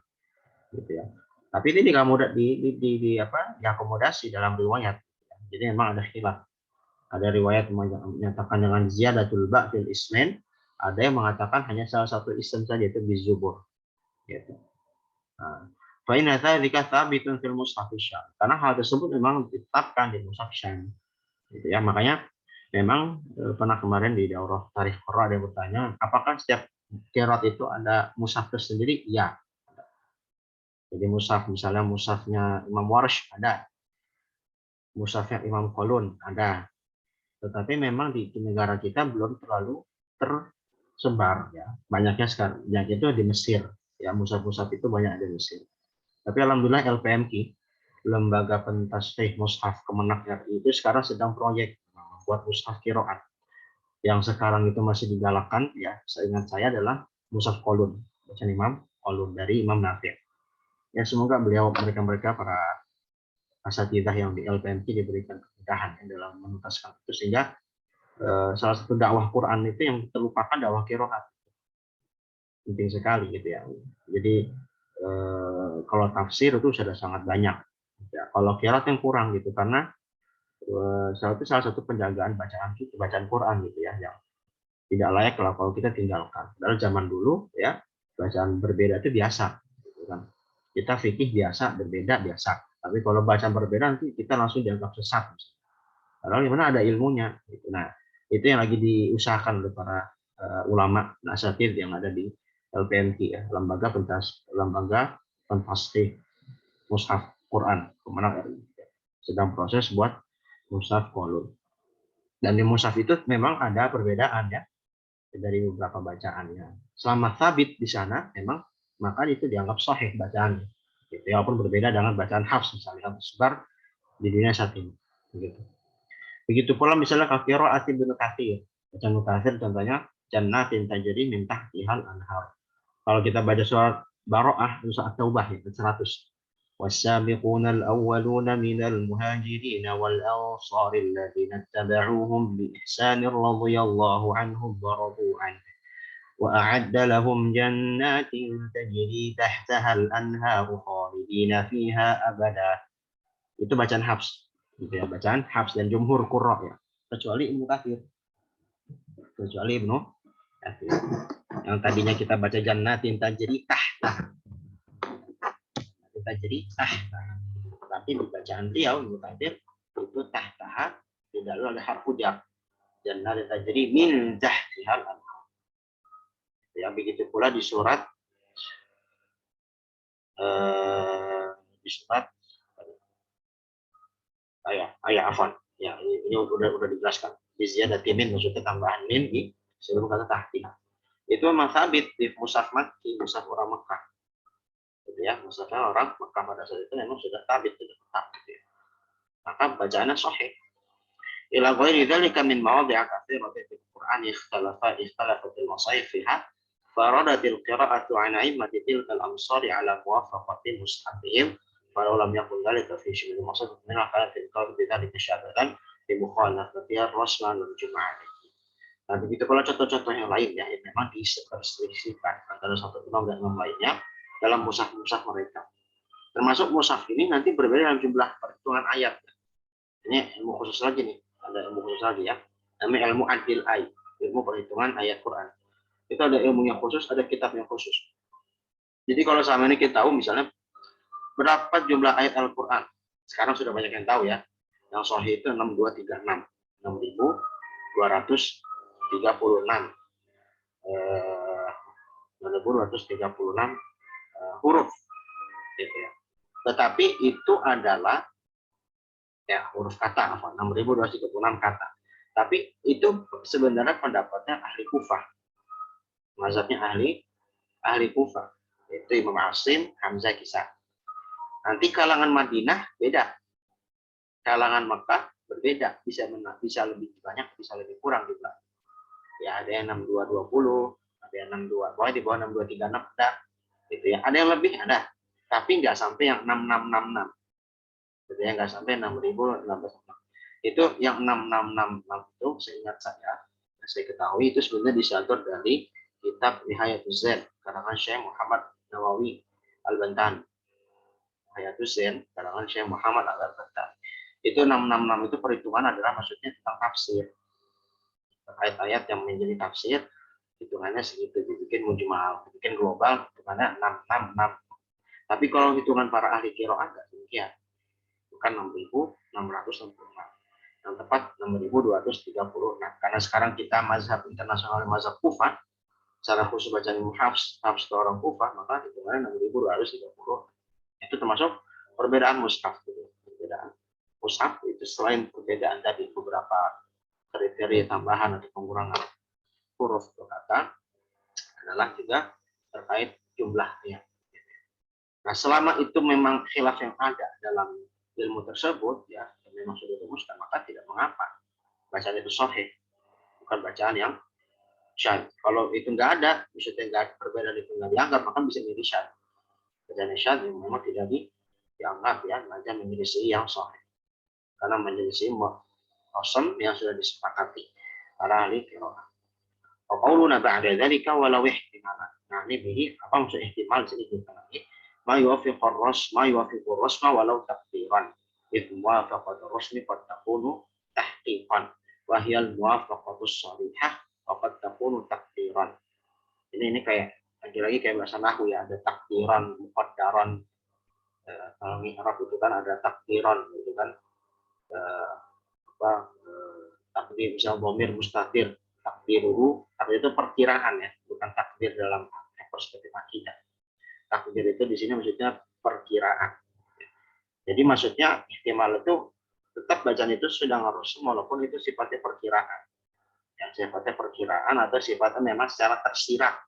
gitu ya. Tapi ini tidak mudah diakomodasi dalam riwayat. Jadi memang ada khilaf. Ada riwayat menyatakan dengan ziyadatul ba fil ismen, ada yang mengatakan hanya salah satu ism saja, itu bizubur. Gitu. Nah, fa inna dzalika tsabitun fil mushaf Syam. Karena hal tersebut memang ditetapkan di mushaf Syam. Gitu ya. Makanya memang pernah kemarin di daurah tarikh Qur'an ada yang bertanya, apakah setiap qiraat itu ada mushaf tersendiri? Ya. Jadi mushaf, misalnya mushafnya Imam Warsh ada, mushafnya Imam Qalun ada. Tetapi memang di negara kita belum terlalu tersebar ya. Banyaknya sekarang yang itu di Mesir. Ya, mushaf-mushaf itu banyak di Mesir. Tapi alhamdulillah LPMQ, Lembaga Pentasfih Mushaf Kemenak RI, itu sekarang sedang proyek membuat mushaf qiraat. Yang sekarang itu masih digalakan ya, seingat saya adalah mushaf Qalun, bacaan Imam Qalun dari Imam Nafi'. Ya semoga mereka para asatidzah yang di LPMQ diberikan kemudahan dalam menuntaskan itu, sehingga salah satu dakwah Quran itu yang terlupakan dakwah qiraat. Penting sekali gitu ya. Jadi kalau tafsir itu sudah sangat banyak. Ya, kalau qiraat yang kurang gitu, karena salah satu penjagaan bacaan Quran gitu ya, yang tidak layak kalau kita tinggalkan. Dalam zaman dulu ya, bacaan berbeda itu biasa. Gitu kan. Kita fikih biasa, berbeda biasa. Tapi kalau bacaan berbeda nanti kita langsung dianggap sesat. Padahal gimana ada ilmunya. Gitu. Nah, itu yang lagi diusahakan oleh para ulama asatidz yang ada di LPMQ ya, lembaga pentasfih mushaf Quran Kemenak RI. Sedang proses buat mushaf Qalun. Dan di mushaf itu memang ada perbedaan ya dari beberapa bacaannya. Selama sabit di sana memang maka itu dianggap sahih bacaannya. Gitu. Walaupun berbeda dengan bacaan Hafs misalnya yang tersebar di dunia saat ini. Begitu pula misalnya qiraat Ibnu Katsir. Bacaan Ibnu Katsir contohnya jannatin tajri min tahtihal anhar. Kalau kita baca surat Baroah, surat Taubah itu 100. والسابقون الأولون من المهاجرين والأنصار الذين اتبعوهم بإحسان رضي الله عنهم ورضوا عنه وأعد لهم جنات تجري تحتها الأنهار خالدين فيها أبدا. Itu bacaan Hafs, gitu ya, bacaan Hafs dan jumhur qurra ya, kecuali Ibnu Katsir. Yang tadinya kita baca jannatin tajri tahta, tapi di bacaan beliau Ibnu Katsir itu tahta tidak lalu ada harfu jar, jannatin tajri min tahtihal anhar. Ya, begitu pula di surat ayat afan. Ya, ini udah dijelaskan. Di ziyadati min maksudnya tambahan min di sebelum kata tahti. Itu memang sabit di mushaf Makki, mushaf orang Mekah. Gitu ya, mushafnya orang Mekah pada saat itu memang sudah sabit, sudah tetap. Gitu ya. Maka bacaannya sahih. Ila ghairi dzalika min mawadhi'a katsiratin fil Qur'an ikhtalafatil masahif fiha faradatil qira'atu 'an a'immati tilkal amsari 'ala muwafaqati mushafihim falau lam yakun dzalika fi syu'il maqsad min al-qalatil qawl bi dzalika syadatan bi mukhalafatiha rasman wal jum'ah. Nah, begitu pula contoh-contoh yang lain ya, yang memang diselisihkan antara satu imam dan imam lainnya dalam mushaf-mushaf mereka. Termasuk mushaf ini nanti berbeda dalam jumlah perhitungan ayat. Ini ilmu khusus lagi nih, ada ilmu khusus lagi ya. Namanya ilmu adil ayat, ilmu perhitungan ayat Quran. Itu ada ilmu yang khusus, ada kitab yang khusus. Jadi kalau selama ini kita tahu misalnya berapa jumlah ayat Al-Quran, sekarang sudah banyak yang tahu ya. Yang sahih itu 6236, 6236 huruf gitu ya. Tetapi itu adalah ya huruf kata, 6236 kata. Tapi itu sebenarnya pendapatnya ahli Kufah. Mazhabnya ahli Kufah. Itu Imam Asim, Hamzah, Kisah. Nanti kalangan Madinah beda. Kalangan Mekah berbeda, bisa lebih banyak, bisa lebih kurang juga. Ya ada yang 6220, ada yang 62, pokoknya di bawah 6236 ada. Gitu ya. Ada yang lebih ada, tapi nggak sampai yang 6666. Gitu ya, nggak sampai 6.016. Itu yang 6666 itu seingat saya, yang saya ketahui itu sebenarnya disatur dari kitab Nihayatul Zain karangan Syekh Muhammad Nawawi Al-Bantan. Nihayatul Zain karangan Syekh Muhammad Al-Bantan. Itu 666 itu perhitungan adalah maksudnya tentang tafsir. Terkait ayat yang menjadi tafsir, hitungannya segitu, dibikin mujmal, dibikin global, hitungannya 666. Tapi kalau hitungan para ahli qiraat enggak demikian. Bukan 6.666. Yang tepat 6.236. Karena sekarang kita mazhab internasional, mazhab Kufah, secara khusus bacaan Hafs orang Kufah, maka hitungannya 6.230. Itu termasuk perbedaan mushaf. Perbedaan mushaf itu selain perbedaan tadi beberapa kriteria tambahan atau pengurangan huruf atau kata, adalah juga terkait jumlahnya. Nah, selama itu memang khilaf yang ada dalam ilmu tersebut, ya, memang sudah dirumuskan, maka tidak mengapa bacaan itu sahih, bukan bacaan yang syadz. Kalau itu nggak ada, misalnya nggak ada perbedaan itu nggak dianggap, maka bisa menjadi syadz. Bacaan syadz yang memang tidak dianggap, ya, macam menyelisih yang sahih, karena menyelisih qasam yang sudah disepakati para ahli qiraat. Qauluna ba'da dzalika walau ihtimala. Nah, ini bihi apa maksud ihtimal sini kita lagi. Ma yuwafiqu ar-rasma walau taqdiran. Idh muwafaqatu ar-rasmi qad takunu tahqiqan wa hiya al-muwafaqatu as-sharihah wa qad takunu taqdiran. Ini kayak lagi-lagi kayak bahasa nahwu, ya, ada takdiran, muqaddaran. Kalau Arab itu kan ada takdiran gitu kan. Takdir misal dhamir mustatir, takdiruhu, takdir itu perkiraan, ya, bukan takdir dalam perspektif akidah. Takdir itu di sini maksudnya perkiraan. Jadi maksudnya ihtimal itu tetap bacaan itu sudah ngerus walaupun itu sifatnya perkiraan. Yang sifatnya perkiraan atau sifatnya memang secara tersirat.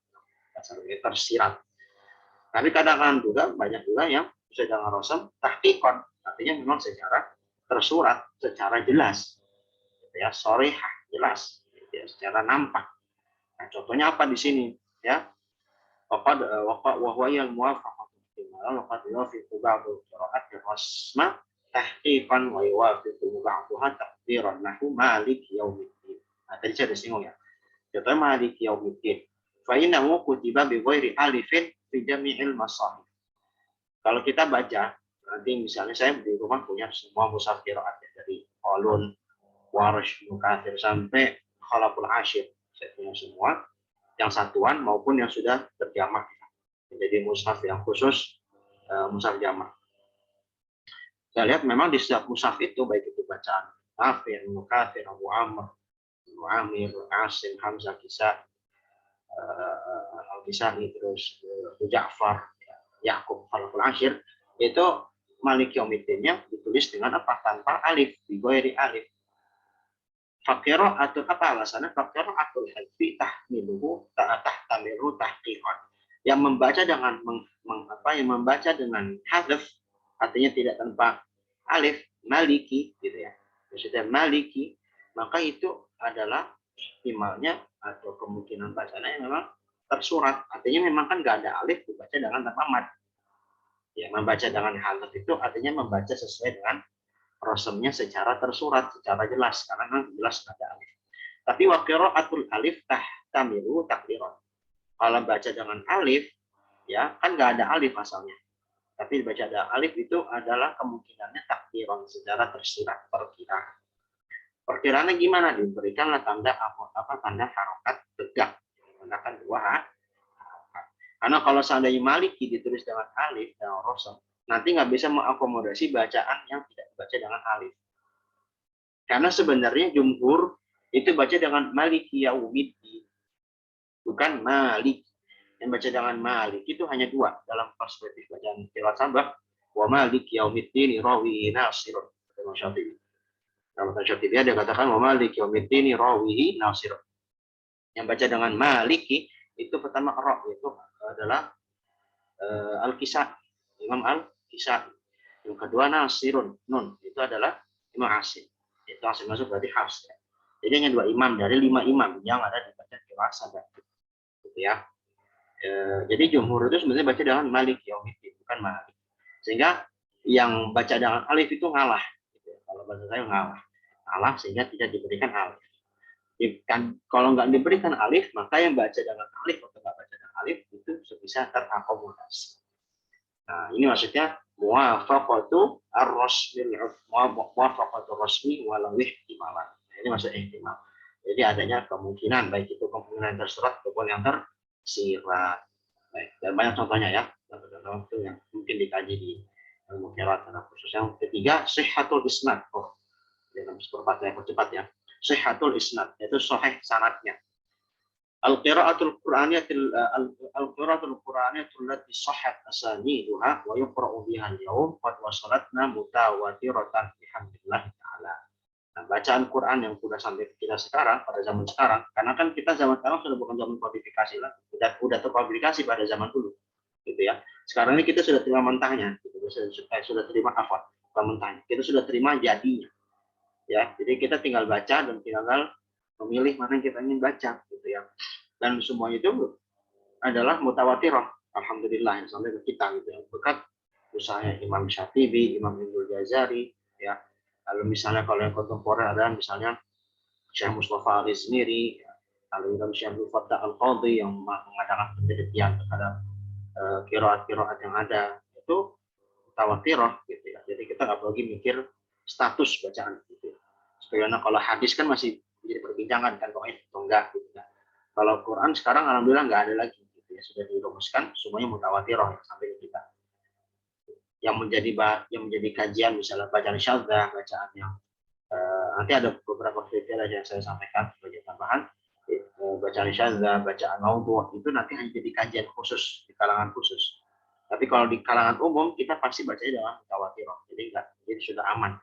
Tersirat. Tapi kadang-kadang juga banyak juga yang sudah ngerosem tahqiqan, artinya memang secara tersurat, secara jelas. Ya, sharihah, jelas, ya, secara nampak. Nah, contohnya apa di sini, ya? Waqad wa yang muwafaqatu ihtimal waqad yuwafiqu ba'du qira'at rasma tahqiqan wa yuwafiqu ba'daha taqdiran nahu malik yaumiddin. Nah, tadi saya disinggung, ya. Contohnya malik yaumiddin. Fa innahu kutiba bi ghairi alifin fi jami'il masahif. Kalau kita baca, nanti misalnya saya di rumah punya semua mushaf qiraat, ya, dari Qalun, Warsh, Mukathir sampai Khalaqul Ashir. Saya punya semua, yang satuan maupun yang sudah terjamak. Jadi mushaf yang khusus, mushaf jamak. Saya lihat memang di setiap mushaf itu, baik itu bacaan Nafi', Mukathir, Abu Amr, Abu Amir, Asim, Hamzah, Kisah, Al-Kisani, terus Abu Ja'far, Yakub, Khalaqul Ashir, itu Malik Yaumiddinnya ditulis dengan apa? Tanpa alif, di ghairi alif. Fakiro atau apa alasannya? Fakiro atau hadfi tahmiluhu tahtamilu tahqiqan. Yang membaca dengan yang membaca dengan hadf, artinya tidak tanpa alif, maliki, gitu, ya. Maksudnya maliki, maka itu adalah ihtimalnya atau kemungkinan bacanya yang memang tersurat. Artinya memang kan nggak ada alif, dibaca dengan tanpa mad. Ya, membaca dengan hadf itu artinya membaca sesuai dengan rasamnya secara tersurat, secara jelas, karena kan jelas ada alif. Tapi wa qiraatul alif tahtamilu takdiran. Kalau baca dengan alif, ya, kan nggak ada alif asalnya. Tapi baca ada alif itu adalah kemungkinannya takdiran, secara tersirat, perkiraan. Perkiraannya gimana? Diberikanlah tanda tanda harokat tegak. Menggunakan dua harokat. Karena kalau seandainya maliki ditulis dengan alif dan rasam, nanti nggak bisa mengakomodasi bacaan yang tidak dibaca dengan alif. Karena sebenarnya jumhur itu baca dengan maliki yaumiddin, bukan malik. Yang baca dengan malik itu hanya dua dalam perspektif bacaan qiraat sabah. Wa malik yaumiddin rawihi nasirun. Imam Syafi'i. Dalam Syafi'i dia katakan wa malik yaumiddin rawihi nasirun. Yang baca dengan maliki itu pertama ra, itu adalah Al-Kisai, Imam Al-Kisai. Yang kedua Nasirun, nun, itu adalah Imam Asim. Itu Asim masuk berarti Hafs, ya. Jadi hanya dua imam dari 5 imam yang ada di bacaan qiraat sabah. Gitu, ya. Jadi jumhur itu sebenarnya baca dengan Malik Yaumiddin, bukan Malik. Sehingga yang baca dengan alif itu ngalah. Gitu. Kalau bahasa saya ngalah sehingga tidak diberikan alif. Kalau nggak diberikan alif, maka yang baca dengan alif atau nggak baca dengan alif itu bisa terakomodasi. Nah, ini maksudnya muwafaqatu ar-rasmi muwafaqatu rasmi walau ihtimalan. Nah, ini maksud ihtimal. Jadi adanya kemungkinan, baik itu kemungkinan tersurat ataupun yang tersirat. Baik, dan banyak contohnya ya. Contoh itu yang mungkin dikaji di ilmu qiraat khusus. Yang ketiga, sihhatul isnad. Dalam seperempat yang percepat ya. Sihhatul isnad, yaitu sahih sanadnya. Al-qiraatul Qur'aniyatul lati sahhat asaniduha wa yuqra'u biha al-yawm qad wasalatna mutawatiratan bihamdillah ta'ala. Nah, bacaan Quran yang sudah sampai kita sekarang, pada zaman sekarang, karena kan kita zaman sekarang sudah bukan zaman kodifikasi lah, sudah terkodifikasi pada zaman dulu, gitu ya. Sekarang ini kita sudah terima mentahnya, gitu. Sudah terima afwan, bukan mentahnya, kita sudah terima jadinya, ya. Jadi kita tinggal baca dan tinggal memilih mana yang kita ingin baca, gitu ya. Dan semua itu adalah mutawatirah, alhamdulillah yang sampai ke kita, gitu ya. Berkat usahanya Imam Syatibi, Imam Ibnu Jazari, ya. Lalu misalnya kalau yang kontemporer ada misalnya Syekh Mustafa Al-Izmiri, ya. Lalu Syekh Abdul Fattah Al-Qadhi yang mengadakan penelitian terhadap qiraat-qiraat yang ada, itu mutawatirah, gitu ya. Jadi kita nggak lagi mikir status bacaan, gitu ya. Sebagaimana kalau hadis kan masih menjadi perbincangan kan, pokoknya itu enggak, gitu ya. Kalau Quran sekarang alhamdulillah nggak ada lagi, gitu ya. Sudah dirumuskan semuanya mutawatirah yang sampai ke kita. Yang menjadi kajian misalnya bacaan syadzah, bacaan yang nanti ada beberapa kriteria yang saya sampaikan sebagai tambahan. Bacaan syadzah, bacaan maudhu' itu nanti hanya jadi kajian khusus di kalangan khusus. Tapi kalau di kalangan umum kita pasti bacanya dalam mutawatirah. Jadi sudah aman,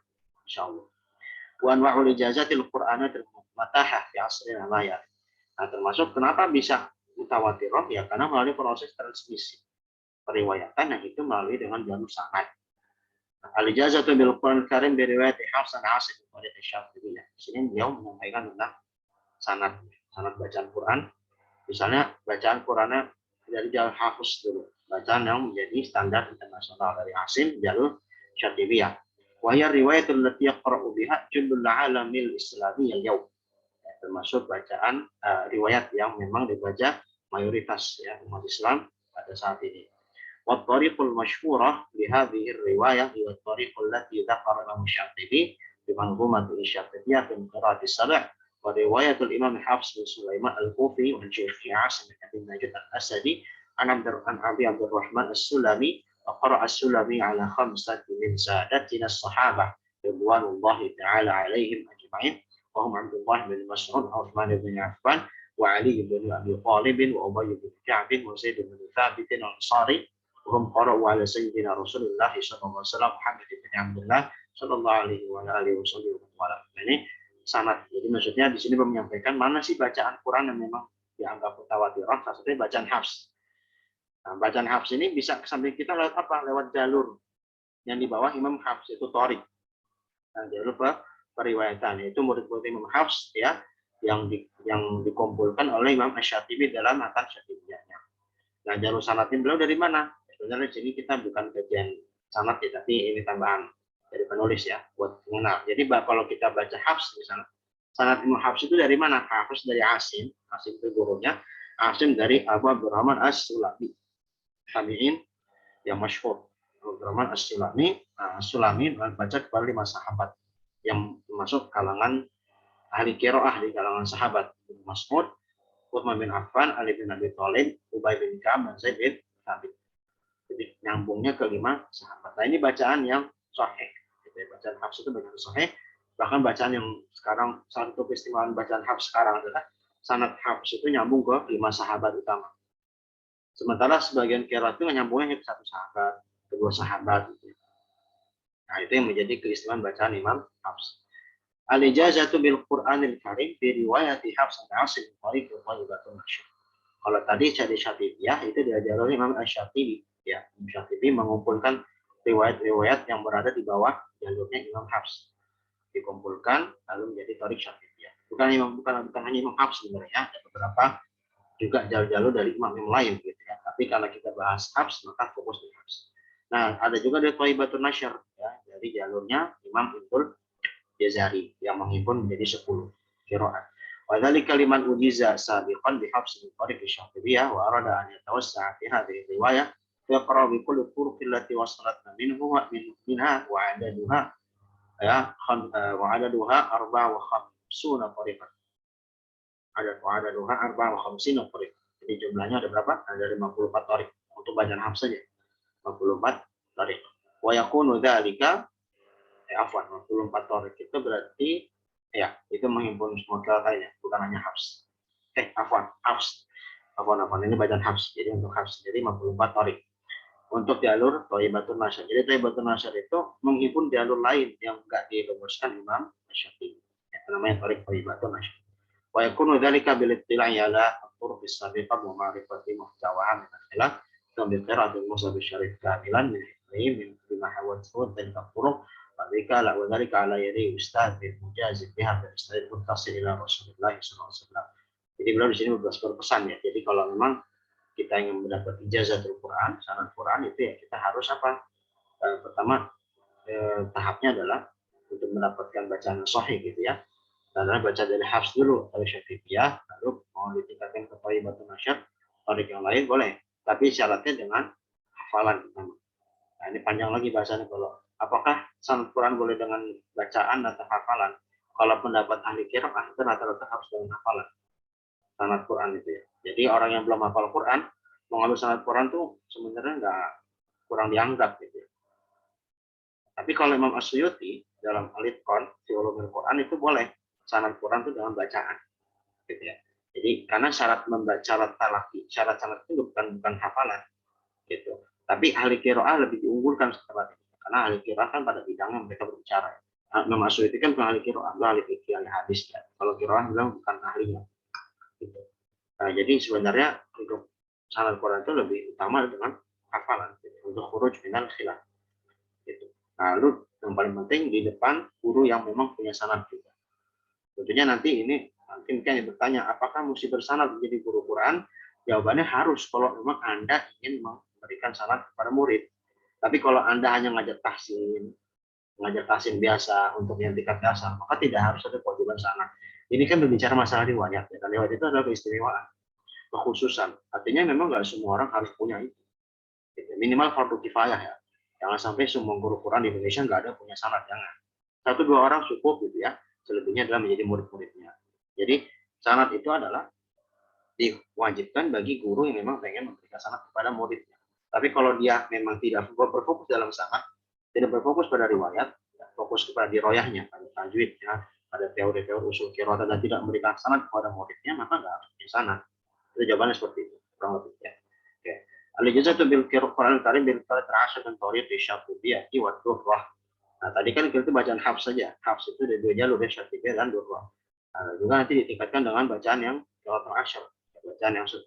insyaallah. Wa anwa'ul ijazatil Qur'anatil mumatahah fi asrina maya. Nah, termasuk kenapa bisa mutawatirah ya karena melalui proses transmisi periwayatan yang itu melalui dengan jalur sanad. Al-ijazatu bil Qur'an Karim bi riwayat Hafs an Asim oleh Syafii. Di sini beliau menyampaikan tentang sanad bacaan Quran. Misalnya bacaan Qurannya dari jalur Hafs dulu, bacaan yang menjadi standar internasional dari Asim jalur Syatibiyah. Wa hiya riwayatul lati yaqra'u biha jullul alamil islami al-yawm. Termasuk bacaan riwayat yang memang dibaca mayoritas ya umat Islam pada saat ini. والطريق المشهورة لهذه الرواية هي الطريق التي ذكر الإمام الشاطبي بمنظومة الشاطبية في قراءة السبع ورواية الإمام حفص بن سليمان الكوفي والشيخ عاصم بن أبي نجد الأسدي عن أبي عبد الرحمن السلمي وقرأ السلمي على 5 من سادتنا الصحابة رضوان الله تعالى عليهم أجمعين وهم عبد الله بن مسعود وعثمان بن عفان وعلي بن أبي طالب وأبي بن كعب وزيد بن ثابت الأنصاري وهم قرأوا على سيدنا رسول الله صلى الله عليه وسلم محمد bin Abdullah sallallahu alaihi wa alihi wasallam. Ini sanad. Jadi maksudnya di sini menyampaikan mana sih bacaan Quran yang memang dianggap mutawatirah, salah satunya bacaan Hafs. Nah, bacaan Hafs ini bisa sampai kita lewat apa? Lewat jalur yang di bawah Imam Hafs itu Thoriq. Nah, jalur periwayatan itu murid-murid Imam Hafs ya yang dikumpulkan oleh Imam Asy-Syatibi dalam matan Syatibiyahnya. Nah, jalur sanadnya beliau dari mana? Sebenarnya di sini kita bukan kajian sanad ya, tapi ini tambahan dari penulis ya buat mengenal. Jadi kalau kita baca Hafs misalnya, sanad Imam Hafs itu dari mana? Hafs dari Asim itu gurunya. Asim dari Abu Abdurrahman As-Sulami, tabi'in yang masyhur. Abu Abdurrahman As-Sulami, Sulami baca kepada 5 sahabat yang masuk kalangan ahli qiraah di kalangan sahabat. Mas'ud, Utsman bin Affan, Ali bin Abi Thalib, Ubay bin Ka'ab, dan Zaid bin Thabit. Jadi nyambungnya ke 5 sahabat. Nah, ini bacaan yang sahih. Bacaan Hafs itu bacaan sahih. Bahkan bacaan yang sekarang salah satu keistimewaan bacaan Hafs sekarang adalah sanad Hafs itu nyambung ke 5 sahabat utama. Sementara sebagian qiraat itu nyambungnya ke 1 sahabat, ke 2 sahabat. Nah, itu yang menjadi keistimewaan bacaan Imam Hafs. Al-ijazatu bil Qur'anil Karim bi riwayati Hafs an Asim tariq al-Thayyibatul Masyhur. Kalau tadi dari Syatibiyah itu diajarkan Imam Asy-Syatibi. Ya, Imam Syatibi mengumpulkan riwayat-riwayat yang berada di bawah jalurnya Imam Hafs, dikumpulkan lalu menjadi Thoriq Syatibiyah. Bukan hanya Imam Hafs sebenarnya, ada beberapa juga jalur-jalur dari imam yang lain gitu ya. Tapi karena kita bahas Hafs maka fokus di Hafs. Nah, ada juga dari Thaibatun Nashr ya, dari jalurnya Imam Ibnu Jazari yang menghimpun menjadi 10 qiraat. Wa dzalika liman ujiza sabiqan bi Hafs min tariq Syatibiyah wa arada an yatawassa'a fi hadhihi riwayah yaqra bi kulli turuq allati wasalatna minhu wa minha wa adaduha ya wa adaduha 54 tariqan. Ada arba wa khamsina tariq. Jadi jumlahnya ada berapa? Ada 54 tariq untuk bacaan Hafs saja. 54 tariq. Wa yakunu dzalika afwan 54 tariq itu berarti ya itu menghimpun semua qiraatnya bukan hanya Hafs. Hafs. Afwan ini bacaan Hafs. Jadi untuk Hafs jadi 54 tariq. Untuk jalur Thaibatun Nashr. Jadi Thaibatun Nashr itu menghimpun jalur lain yang enggak dirumuskan Imam Syafi'i. Itu namanya tariq Thaibatun Nashr. Wa yakunu dzalika bil ittila'i ala turuq as-sabiqah wa ma'rifati muhtawaha min al-khilaf bil qira'atil mushaf syarif kamilan min bima hawathu tilka turuq wa dzalika ala yadi ustaz bil mujazib biha bil istid muttasil ila Rasulullah sallallahu alaihi wasallam. Jadi beliau di sini berpesan ya. Jadi kalau memang kita ingin mendapat ijazatul Quran, sanad Quran itu ya kita harus apa? Pertama tahapnya adalah untuk mendapatkan bacaan sahih gitu ya. Adalah baca dari Hafs dulu dari Syafi'iyah, lalu mau ditingkatkan ke Thaibatun Nashr, tariq yang lain boleh, tapi syaratnya dengan hafalan pertama. Nah, ini panjang lagi bahasanya kalau apakah sanad Quran boleh dengan bacaan atau hafalan? Kalau pendapat ahli qiraah itu rata-rata harus dengan hafalan sanad Quran itu ya. Jadi orang yang belum hafal Quran mengambil sanad Quran tuh sebenarnya nggak kurang dianggap gitu ya. Tapi kalau Imam As-Suyuti dalam Al-Itqan fi Ulumil Quran itu boleh sanad Quran itu dengan bacaan gitu ya. Jadi karena syarat membaca syarat sanad itu bukan hafalan gitu. Tapi ahli qiraah lebih diunggulkan setelah itu. Karena ahli qiraah kan pada bidangnya mereka berbicara. Imam As-Suyuti kan bukan ahli qiraah, ahli fikih, ahli hadis ya. Kalau qiraah bilang bukan ahlinya gitu. Nah, jadi sebenarnya untuk sanad Quran itu lebih utama dengan hafalan gitu. Untuk khuruj minal khilaf gitu. Nah, lalu yang paling penting di depan guru yang memang punya sanad juga. Tentunya nanti ini mungkin kan bertanya, apakah mesti bersanad menjadi guru Quran? Jawabannya harus kalau memang Anda ingin memberikan sanad kepada murid. Tapi kalau Anda hanya ngajar tahsin biasa untuk yang tingkat dasar, maka tidak harus ada kewajiban sanad. Ini kan berbicara masalah riwayat. Ya. Riwayat itu adalah keistimewaan, kekhususan. Artinya memang nggak semua orang harus punya itu. Minimal fardu kifayah ya. Jangan sampai semua guru Quran di Indonesia nggak ada punya sanad, jangan. 1-2 orang cukup gitu ya. Selebihnya adalah menjadi murid-muridnya. Jadi sanad itu adalah diwajibkan bagi guru yang memang pengen memberikan sanad kepada muridnya. Tapi kalau dia memang tidak berfokus dalam sanad, tidak berfokus pada riwayat, fokus kepada diroyahnya, pada tajwidnya, pada teori-teori usul qiraat dan tidak memberikan sanad kepada muridnya, maka nggak harus punya sanad. Itu jawabannya seperti itu, kurang lebih ya. Oke. Al-ijazatu bil Qur'an al-Karim bil qira'at al-'ashr dan tariq Syatibiyah wa Durrah. Nah, tadi kan kita bacaan Hafs saja. Hafs itu ada 2 jalur ya, Syatibiyah dan Durrah. Nah, juga nanti ditingkatkan dengan bacaan yang qira'at al-'ashr, bacaan yang 10.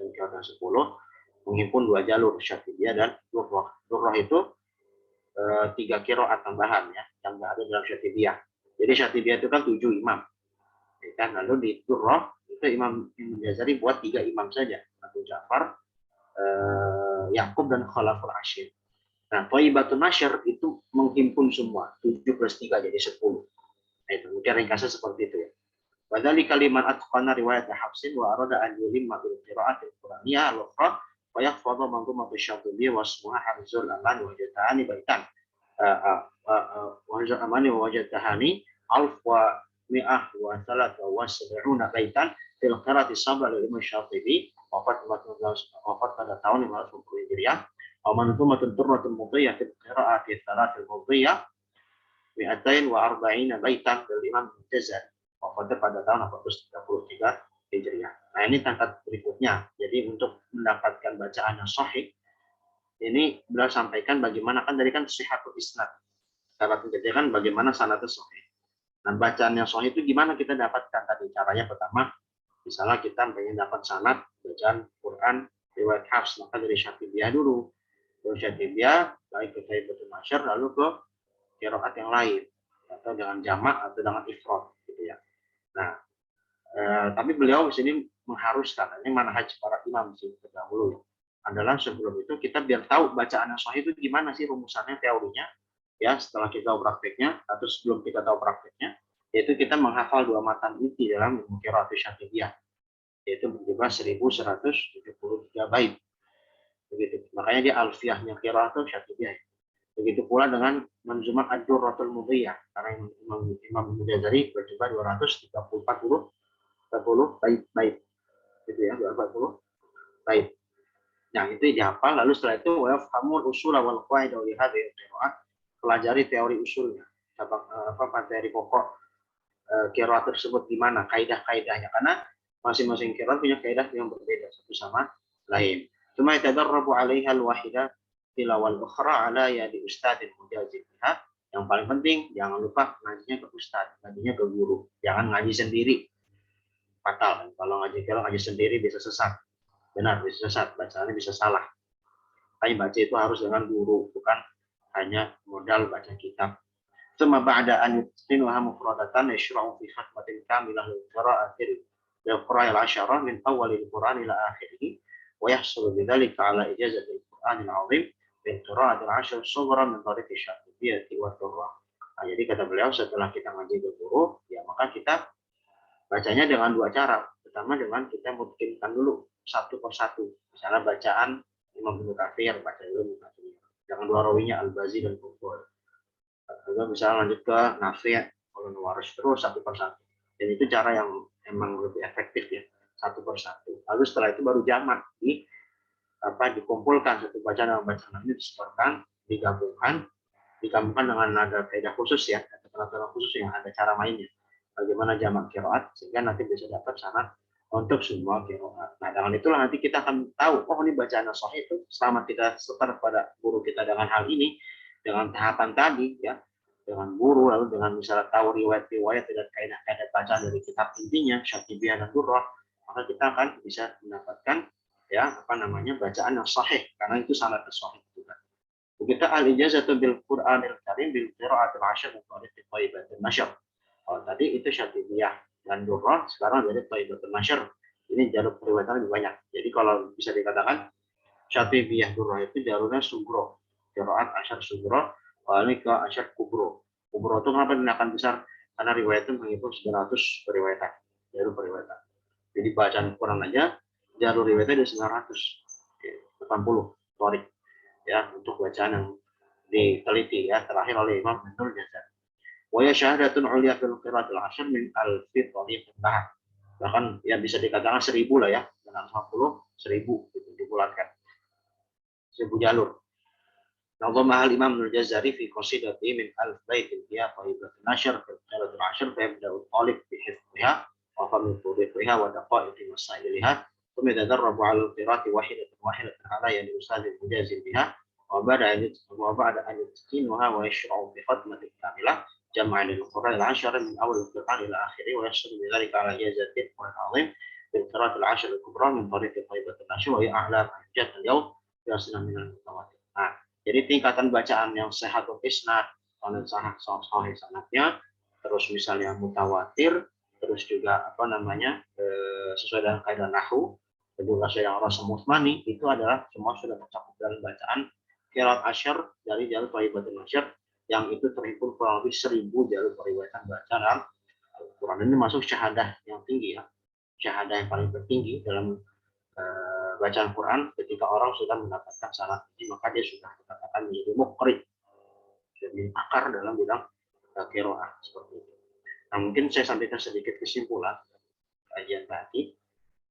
Dan qira'at yang 10 menghimpun 2 jalur, Syatibiyah dan Durrah. Durrah itu 3 qira'at tambahan ya, yang enggak ada dalam Syatibiyah. Jadi Syatibiyah itu kan 7 imam. Ya kan? Lalu di Durrah itu Imam Ibnu Jazari buat 3 imam saja, Abu Ja'far, Yaqub dan Khalaful Asyir. Nah, Thaibatun Nashr itu menghimpun semua, 7 plus 3 jadi 10. Nah, itu mungkin ringkasnya seperti itu ya. Wadali kalimat atqana riwayat Hafsin wa arada an yulimma bil qira'ati al-Qur'aniyah al-ukhra wa yahfadhu manzumatu Syatibiyah wa ismuha Hafzul Aman wa Jatahani baitan. Wa Hafzul Amani wa Jatahani alf wa mi'ah wa thalatha wa sab'una baitan fil qira'ati sab'a lil Imam Syatibi wafat pada tahun 510 Hijriah. ومنظومة الدرة المضية في القراءة الثلاث المضية 240 بيتا للإمام الجزري wafat pada tahun 433 Hijriah. Nah, ini tingkat berikutnya. Jadi untuk mendapatkan bacaan yang sahih, ini beliau sampaikan bagaimana kan dari kan sihhatul isnad. Cara menjadikan bagaimana sanadnya sahih. Nah, bacaan yang sahih itu gimana kita dapatkan tadi? Caranya pertama, misalnya kita pengen dapat sanad bacaan Quran riwayat Hafs, maka dari Syatibiyah dulu. Dari Syatibiyah baik ke Thaibatun Nashr lalu ke qiraat yang lain atau dengan jamak atau dengan ifrad gitu ya. Nah, Tapi beliau di sini mengharuskan, ini manhaj para imam sih terdahulu ya, adalah sebelum itu kita biar tahu bacaan yang sahih itu gimana sih rumusannya, teorinya, ya setelah kita tahu prakteknya atau sebelum kita tahu prakteknya, yaitu kita menghafal dua matan inti dalam ilmu qiraat syatibiyah, yaitu berjumlah 1173 bait. Begitu. Makanya dia alfiyahnya qiraat syatibiyah. Begitu pula dengan Manzumat Ad-Durratul Mudhiyah, karena Imam Al-Jazari berjumlah 240 bait, gitu ya, 240 bait. Nah, itu dihafal, lalu setelah itu wa yafhamul usul wal qawaid li hadhihi qiraat, pelajari teori usulnya, materi pokok qiraat tersebut di mana kaidah-kaidahnya, karena masing-masing qiraat punya kaidah yang berbeda satu sama lain. Cuma tadarrabu 'alaiha al-wahidah tilawal ukhra ala yadi ustadzin mujazibha. Yang paling penting jangan lupa ngajinya ke ustadz, ngajinya ke guru, jangan ngaji sendiri, fatal. Kalau ngaji sendiri bisa sesat, benar bisa sesat, bacaannya bisa salah. Tapi baca itu harus dengan guru, bukan hanya modal baca kitab. Thumma ba'da an yutqinuha mufradatan yashra'u fi khatmatin kamilah lil qira'atil al-'asharah min awwalil Qur'an ila akhirih wa yahsulu bidzalika 'ala ijazatil Qur'anil 'azim bil qira'atil 'ashr sughra min tariqi syatibiyyah wa durrah. Nah, jadi kata beliau setelah kita ngaji ke guru, ya maka kita bacanya dengan dua cara. Pertama dengan kita mungkinkan dulu satu persatu. Misalnya bacaan Imam Ibnu Katsir, baca dulu Ibnu Katsir. Jangan dua rawinya Al-Bazi dan Qurtubi. Lalu bisa lanjut ke Nafi', kalau Waris terus satu persatu. Dan itu cara yang emang lebih efektif ya, satu persatu. Lalu setelah itu baru jamak dikumpulkan satu bacaan dengan bacaan ini disetorkan, digabungkan dengan nada kaidah khusus ya, atau peraturan khusus yang ada cara mainnya. Bagaimana jamak qiraat sehingga nanti bisa dapat sanad untuk semua qiraat. Nah, dengan itulah nanti kita akan tahu, oh ini bacaan yang sahih itu selama kita setor pada guru kita dengan hal ini, dengan tahapan tadi ya, dengan guru, lalu dengan misalnya tahu riwayat-riwayat dan kaidah-kaidah bacaan dari kitab intinya Syatibiyah dan Durrah, maka kita akan bisa mendapatkan ya bacaan yang sahih, karena itu sanad sahih juga. Begitu al-ijazatu bil Qur'anil Karim bil qira'atil 'ashr min tariqi Thayyibatin Nashr. Oh, tadi itu Syatibiyah dan Durrah, sekarang dari Thayyibatin Nashr. Ini jalur periwayatan lebih banyak. Jadi kalau bisa dikatakan Syatibiyah Durrah itu jalurnya sugro, qira'at asyar sugro, ini ke asyar kubro. Kubro itu kenapa dinamakan besar? Karena riwayat itu menghitung 900 periwayatan, jalur periwayatan. Jadi bacaan Quran aja jalur riwayatnya ada 980 torik ya, untuk bacaan yang diteliti ya terakhir oleh Imam Ibnu Jazari. Wa ya syahadatun uliya fil qiraatil 'ashr min alfi tariq nah. Bahkan ya bisa dikatakan 1000 lah ya, dengan 50 1000 itu dibulatkan. 1000 jalur. Nazama al-Imam Al-Jazari fi qasidati min alf baitin hiya thayyibatun nashr fil qiraatil 'ashr fa yabda'u talib bi hifdhiha wa fahmi turuqiha wa daqa'iqi masailiha. ثم يتدرب على القراءة واحدة على يد الأستاذ المجازي بها وبعد أن يتقنها ويشرع بختمة كاملة جمع للقراء العشر من أول القرآن إلى آخره ويحصل بذلك على إجازة القرآن العظيم بالقراءة العشر الكبرى من طريق طيبة النشر وهي أعلى حجات اليوم في أصل من المتواتر. Nah, jadi tingkatan bacaan yang sehatul isnad, sanad sahih sanadnya, terus misalnya mutawatir, terus juga sesuai dengan kaidah nahwu, kedua yang rasa musmani, itu adalah semua sudah tercakup dalam bacaan qiraat asyar dari jalur Thayyibatin Nashr, yang itu terhimpun kurang lebih 1000 jalur periwayatan bacaan Al-Quran. Ini masuk syahadah yang tinggi ya, syahadah yang paling tertinggi dalam bacaan Quran. Ketika orang sudah mendapatkan syarat ini, maka dia sudah dikatakan menjadi muqri, jadi pakar dalam bidang qiraat seperti itu. Nah, mungkin saya sampaikan sedikit kesimpulan kajian tadi.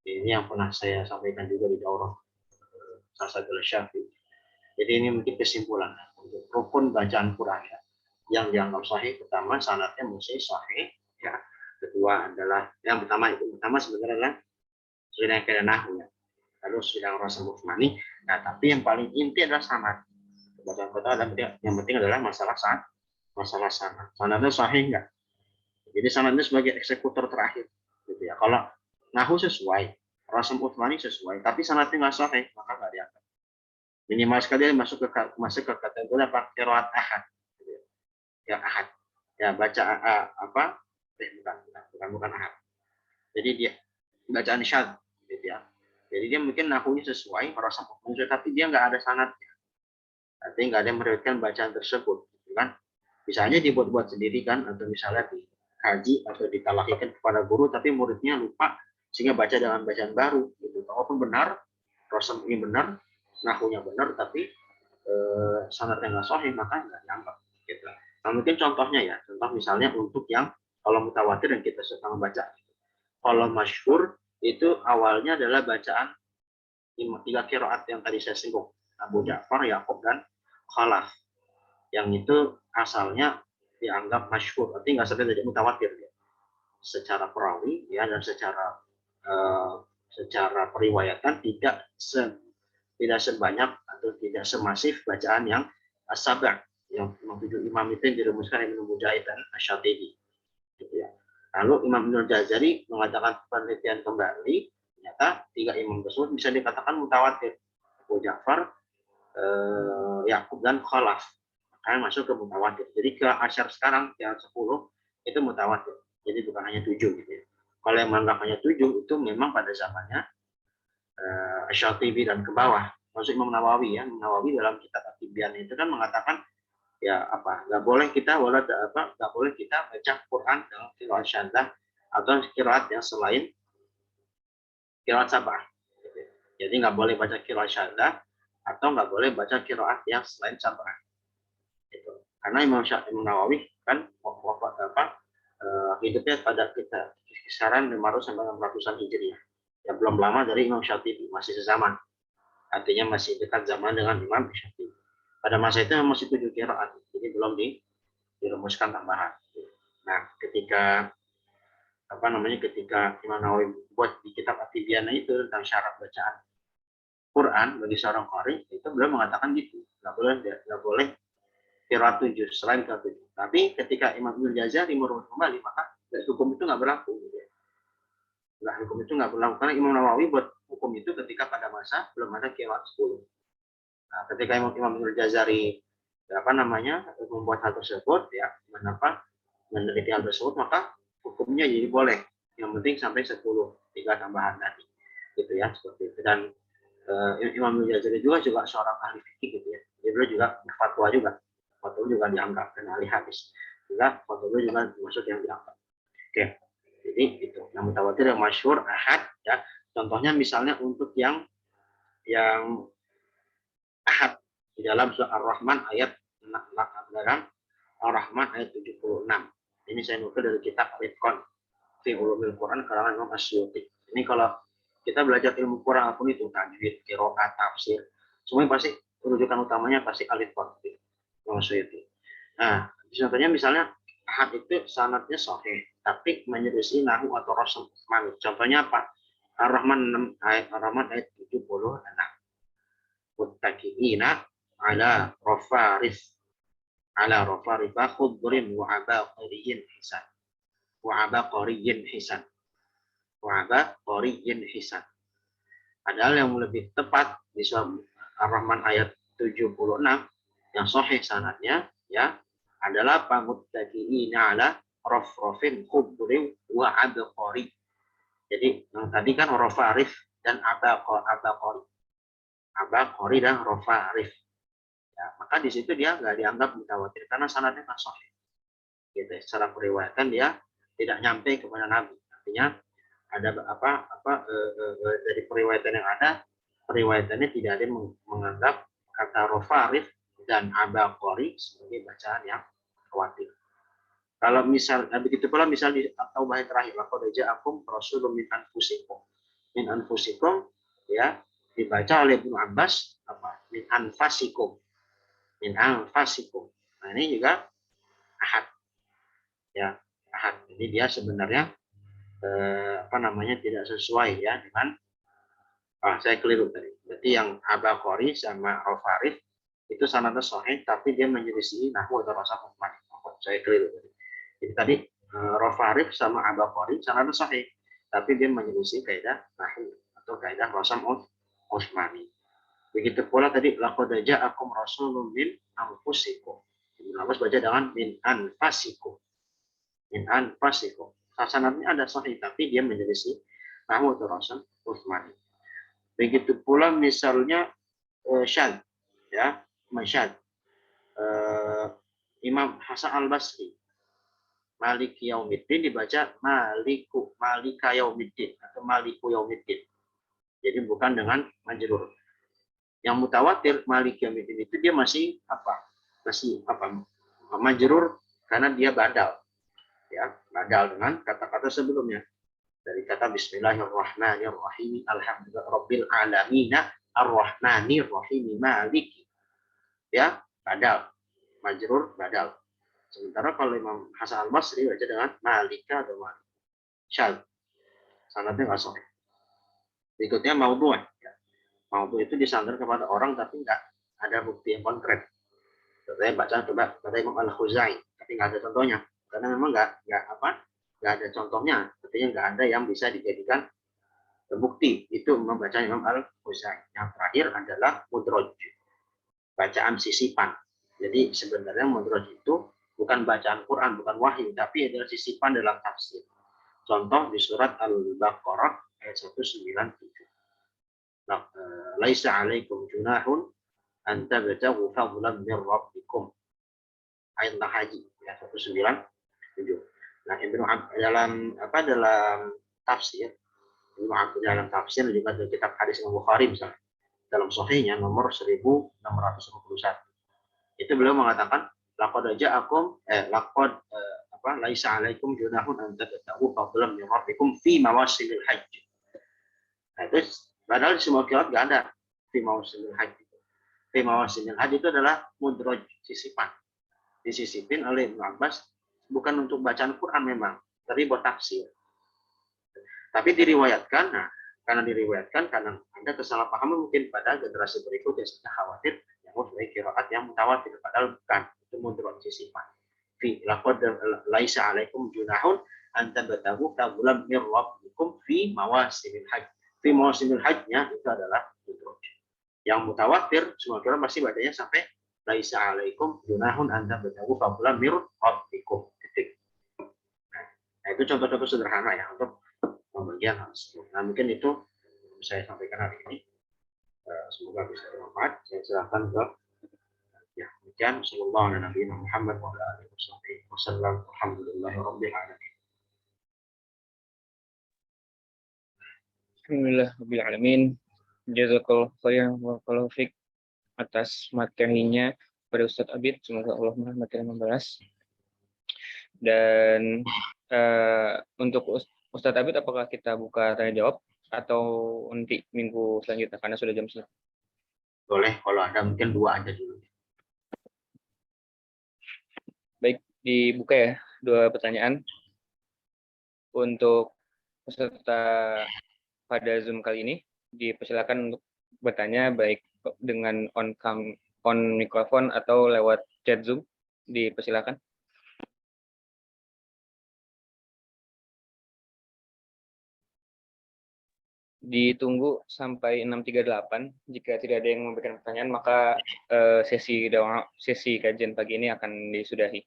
Ini yang pernah saya sampaikan juga di daurah Sasadul Syafi'i. Jadi ini mungkin kesimpulan untuk rukun bacaan Quran ya, yang dianggap sahih. Pertama, sanadnya mesti sahih ya. Kedua adalah yang pertama sebenarnya adalah sudah kaidah nahwu ya. Lalu sudah rasa mufmani. Nah, tapi yang paling inti adalah sanad. Bacaan Quran yang penting adalah masalah sanad. Sanadnya sahih enggak? Jadi sanadnya sebagai eksekutor terakhir gitu ya. Kalau nahwu sesuai, rasam Utsmani sesuai, tapi sanadnya nggak sahih, maka nggak diangkat. Minimal sekali masuk ke kategori apa? Qiraat ahad. Gitu ya. Ahad. Ya baca bukan ahad. Jadi dia bacaan syadz gitu ya. Jadi dia mungkin nahunya sesuai rasa manusia, tapi dia nggak ada sanadnya. Artinya nggak ada yang meriwayatkan bacaan tersebut, gitu kan? Bisa aja dibuat-buat sendiri kan, atau misalnya dikaji atau ditalakikan kepada guru, tapi muridnya lupa sehingga baca dengan bacaan baru. Gitu. Walaupun benar, rasamnya benar, nahunya benar, tapi sanadnya nggak sahih, maka nggak dianggap. Gitu. Nah, mungkin contohnya ya, contoh misalnya untuk yang kalau mutawatir yang kita suka membaca. Kalau masyhur itu awalnya adalah bacaan tiga qiraat yang tadi saya singgung, Abu Ja'far, Yaqub, dan Khalaf. Yang itu asalnya dianggap masyhur, artinya nggak sampai jadi mutawatir ya. Secara perawi ya, dan secara periwayatan tidak sebanyak atau tidak semasif bacaan yang as-sab' yang 7 imam itu yang dirumuskan Ibnu Mujahid dan Asy-Syatibi. Gitu ya. Lalu Imam Ibnu Jazari mengadakan penelitian kembali, ternyata 3 imam tersebut bisa dikatakan mutawatir. Abu Ja'far, Yaqub, dan Khalaf. Makanya masuk ke mutawatir. Jadi ke asyar sekarang yang 10 itu mutawatir. Jadi bukan hanya 7 gitu ya. Kalau yang menganggap hanya 7 itu memang pada zamannya Asy-Syatibi dan ke bawah. Maksud Imam Nawawi ya. Nawawi dalam kitab At-Tibyan itu kan mengatakan ya nggak boleh kita nggak boleh kita baca Quran dengan qiraat syadzah atau qiraat yang selain qiraat sabah. Jadi nggak boleh baca qiraat syadzah atau nggak boleh baca qiraat yang selain sabah. Gitu. Karena Imam Nawawi kan hidupnya pada kisaran 500 sampai 600-an Hijriah. Ya belum lama dari Imam Syatibi, masih sezaman. Artinya masih dekat zaman dengan Imam Syatibi. Pada masa itu masih 7 qiraat, jadi belum dirumuskan tambahan. Nah, ketika Imam Nawawi buat di kitab At-Tibyan itu tentang syarat bacaan Quran bagi seorang qari, itu beliau mengatakan gitu, nggak boleh qiraat 7 selain qiraat 7. Tapi ketika Imam Ibnu Jazari merubah kembali, maka hukum itu nggak berlaku. Gitu ya. Nah, hukum itu nggak berlaku karena Imam Nawawi buat hukum itu ketika pada masa belum ada qiraat 10. Nah, ketika Imam Ibnu Jazari membuat hal tersebut, ya meneliti hal tersebut, maka hukumnya jadi boleh. Yang penting sampai 10, 3 tambahan tadi. Gitu ya, seperti itu. Dan Imam Ibnu Jazari juga seorang ahli fikih gitu ya. Jadi beliau juga berfatwa juga. Fatwa juga dianggap dan ahli hadis. Juga fatwa juga termasuk yang dianggap. Oke. Jadi itu. Yang mutawatir yang masyhur ahad ya. Contohnya misalnya untuk yang ahad di dalam surah Ar-Rahman ayat Ar-Rahman ayat 76. Ini saya nukil dari kitab Al-Itqan fi Ulumil Quran karangan Imam Asyuti. Ini kalau kita belajar ilmu Quran apapun itu, tajwid, qiraat, tafsir, semuanya pasti rujukan utamanya pasti Al-Itqan Imam Asyuti. Nah, contohnya misalnya ahad itu sanadnya sahih, tapi menyelisih nahu atau rasam. Contohnya apa? Ar-Rahman ayat 76. Muttaqiina ala rafarif khudrin wa abaqariyin hisan. Padahal yang lebih tepat di surah Ar-Rahman ayat 76 yang sahih sanadnya ya adalah muttaqiina ala rafrafin khudrin wa abaqari. Jadi yang tadi kan rafarif dan abaqari. Abaqari dan rafarif. Ya, maka di situ dia nggak dianggap mutawatir karena sanadnya kan sahih. Gitu, secara periwayatan dia tidak nyampe kepada Nabi. Artinya ada dari periwayatan yang ada, periwayatannya tidak ada yang menganggap kata rofarif dan abaqari sebagai bacaan yang khawatir. Kalau begitu pula misal di atau bahasa terakhir, laqad ja'akum rasulun min anfusikum ya dibaca oleh Ibnu Abbas min anfasikum. Nah ini juga ahad ya ahad. Jadi dia sebenarnya tidak sesuai ya dengan saya keliru tadi. Berarti yang abaqari sama al-farif itu sanadnya sahih tapi dia menyelisih nahwu atau rasa hukman. Saya keliru tadi. Jadi tadi al-farif sama abaqari sanadnya sahih tapi dia menyelisih kaidah nahwu atau kaidah rasam Utsmani. Begitu pula tadi laqad ja'akum rasulun min anfusikum. Ibnu Abbas baca dengan min anfasikum. Min anfasikum. sanadnya ada sahih, tapi dia menyelisih Mahmud Rasul Utsmani. Begitu pula misalnya syad, ya, masyad. Imam Hasan Al-Basri, Malik Yaumiddin dibaca Malika Yaumiddin atau Maliku Yaumiddin. Jadi bukan dengan majrur. Yang mutawatir Malik Yaumiddin itu dia masih apa? Masih apa? Majrur karena dia badal. Ya, badal dengan kata-kata sebelumnya. Dari kata Bismillahirrahmanirrahim, Alhamdulillah Rabbil Alamin, Ar-Rahmanirrahim, Maliki. Ya, badal. Majrur badal. Sementara kalau Imam Hasan Al-Basri baca dengan Malika atau Malik. Syad. Sanadnya nggak sahih. Berikutnya maudhu'. Ya. Maudhu' itu disandar kepada orang tapi nggak ada bukti yang konkret. Saya baca coba kata Imam Al-Khuzai, tapi nggak ada contohnya. Karena memang nggak ada contohnya. Artinya nggak ada yang bisa dijadikan bukti. Itu membaca Imam Al-Khuzai. Yang terakhir adalah mudraj. Bacaan sisipan. Jadi sebenarnya mudraj itu bukan bacaan Quran, bukan wahyu, tapi adalah sisipan dalam tafsir. Contoh di surat Al-Baqarah ayat 197. Laisa 'alaikum junahun an tabtaghu fadlan min rabbikum. Ayat Al-Haji ayat 197. Nah, dalam tafsir, dalam tafsir juga dalam kitab hadis Imam Bukhari misalnya, dalam sahihnya nomor 1651. Itu beliau mengatakan laqad ja'akum laisa 'alaikum junahun an tabtaghu fadlan min rabbikum fi mawasimil hajj. Nah, itu padahal di semua qiraat enggak ada fi mawasimil hajj. Fi mawasimil hajj itu adalah mudraj, sisipan. Disisipin oleh Ibnu Abbas bukan untuk bacaan Quran memang, tapi buat tafsir. Tapi diriwayatkan, karena ada kesalahpahaman mungkin pada generasi berikutnya sudah khawatir yang sebagai qiraat yang mutawatir, padahal bukan, itu mudraj sisipan. Fi laqad laisa 'alaikum junahun an tabtaghu fadlan min rabbikum fi mawasimil hajj. Fi mawasimil hajj-nya itu adalah mudraj. Yang mutawatir semua qiraat pasti bacanya sampai laisa 'alaikum junahun an tabtaghu fadlan min rabbikum. Titik. Nah, itu contoh-contoh sederhana ya untuk pembagian hal tersebut. Nah, mungkin itu saya sampaikan hari ini. Semoga bisa bermanfaat. Saya serahkan ke demikian. Sallallahu alaihi nabiyina Muhammad wa ala alihi wasallam. Alhamdulillahirabbil alamin. Alhamdulillahirabbil alamin. Jazakallahu khairan wa barakallahu fiik atas materinya pada Ustadz Abid. Semoga Allah merahmati dan membalas. Dan untuk Ustadz Abid, apakah kita buka tanya jawab atau nanti minggu selanjutnya karena sudah jam 9? Boleh, kalau ada mungkin 2 aja dulu. Baik, dibuka ya 2 pertanyaan untuk peserta pada Zoom kali ini. Dipersilakan untuk bertanya baik dengan on mikrofon atau lewat chat Zoom. Dipersilakan. Ditunggu sampai 6.38. Jika tidak ada yang memberikan pertanyaan, maka sesi kajian pagi ini akan disudahi.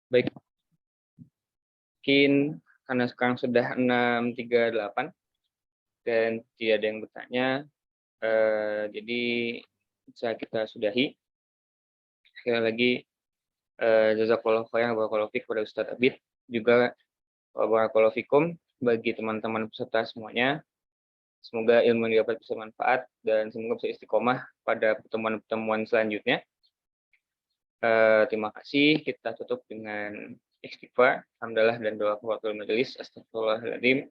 Baik, mungkin karena sekarang sudah 6.38 dan tidak ada yang bertanya, jadi bisa kita sudahi. Sekali lagi, jazakallahu khairan wa barakallahu fiik kepada Ustadz Abid, juga wa barakallahu fikum bagi teman-teman peserta semuanya. Semoga ilmu yang didapat bisa bermanfaat dan semoga bisa istiqomah pada pertemuan-pertemuan selanjutnya. Terima kasih. Kita tutup dengan istighfar, hamdalah dan doa kafaaratul majelis. Astagfirullahaladzim.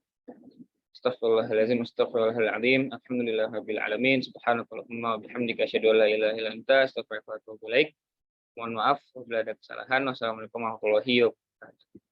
Astaghfirullahaladzim, astaghfirullahaladzim. Alhamdulillahirabbil alamin. Subhanakallahumma wa bihamdika asyhadu an la ilaha illa anta astaghfiruka wa atubu ilaik. Mohon maaf apabila ada kesalahan. Wassalamualaikum warahmatullahi wabarakatuh.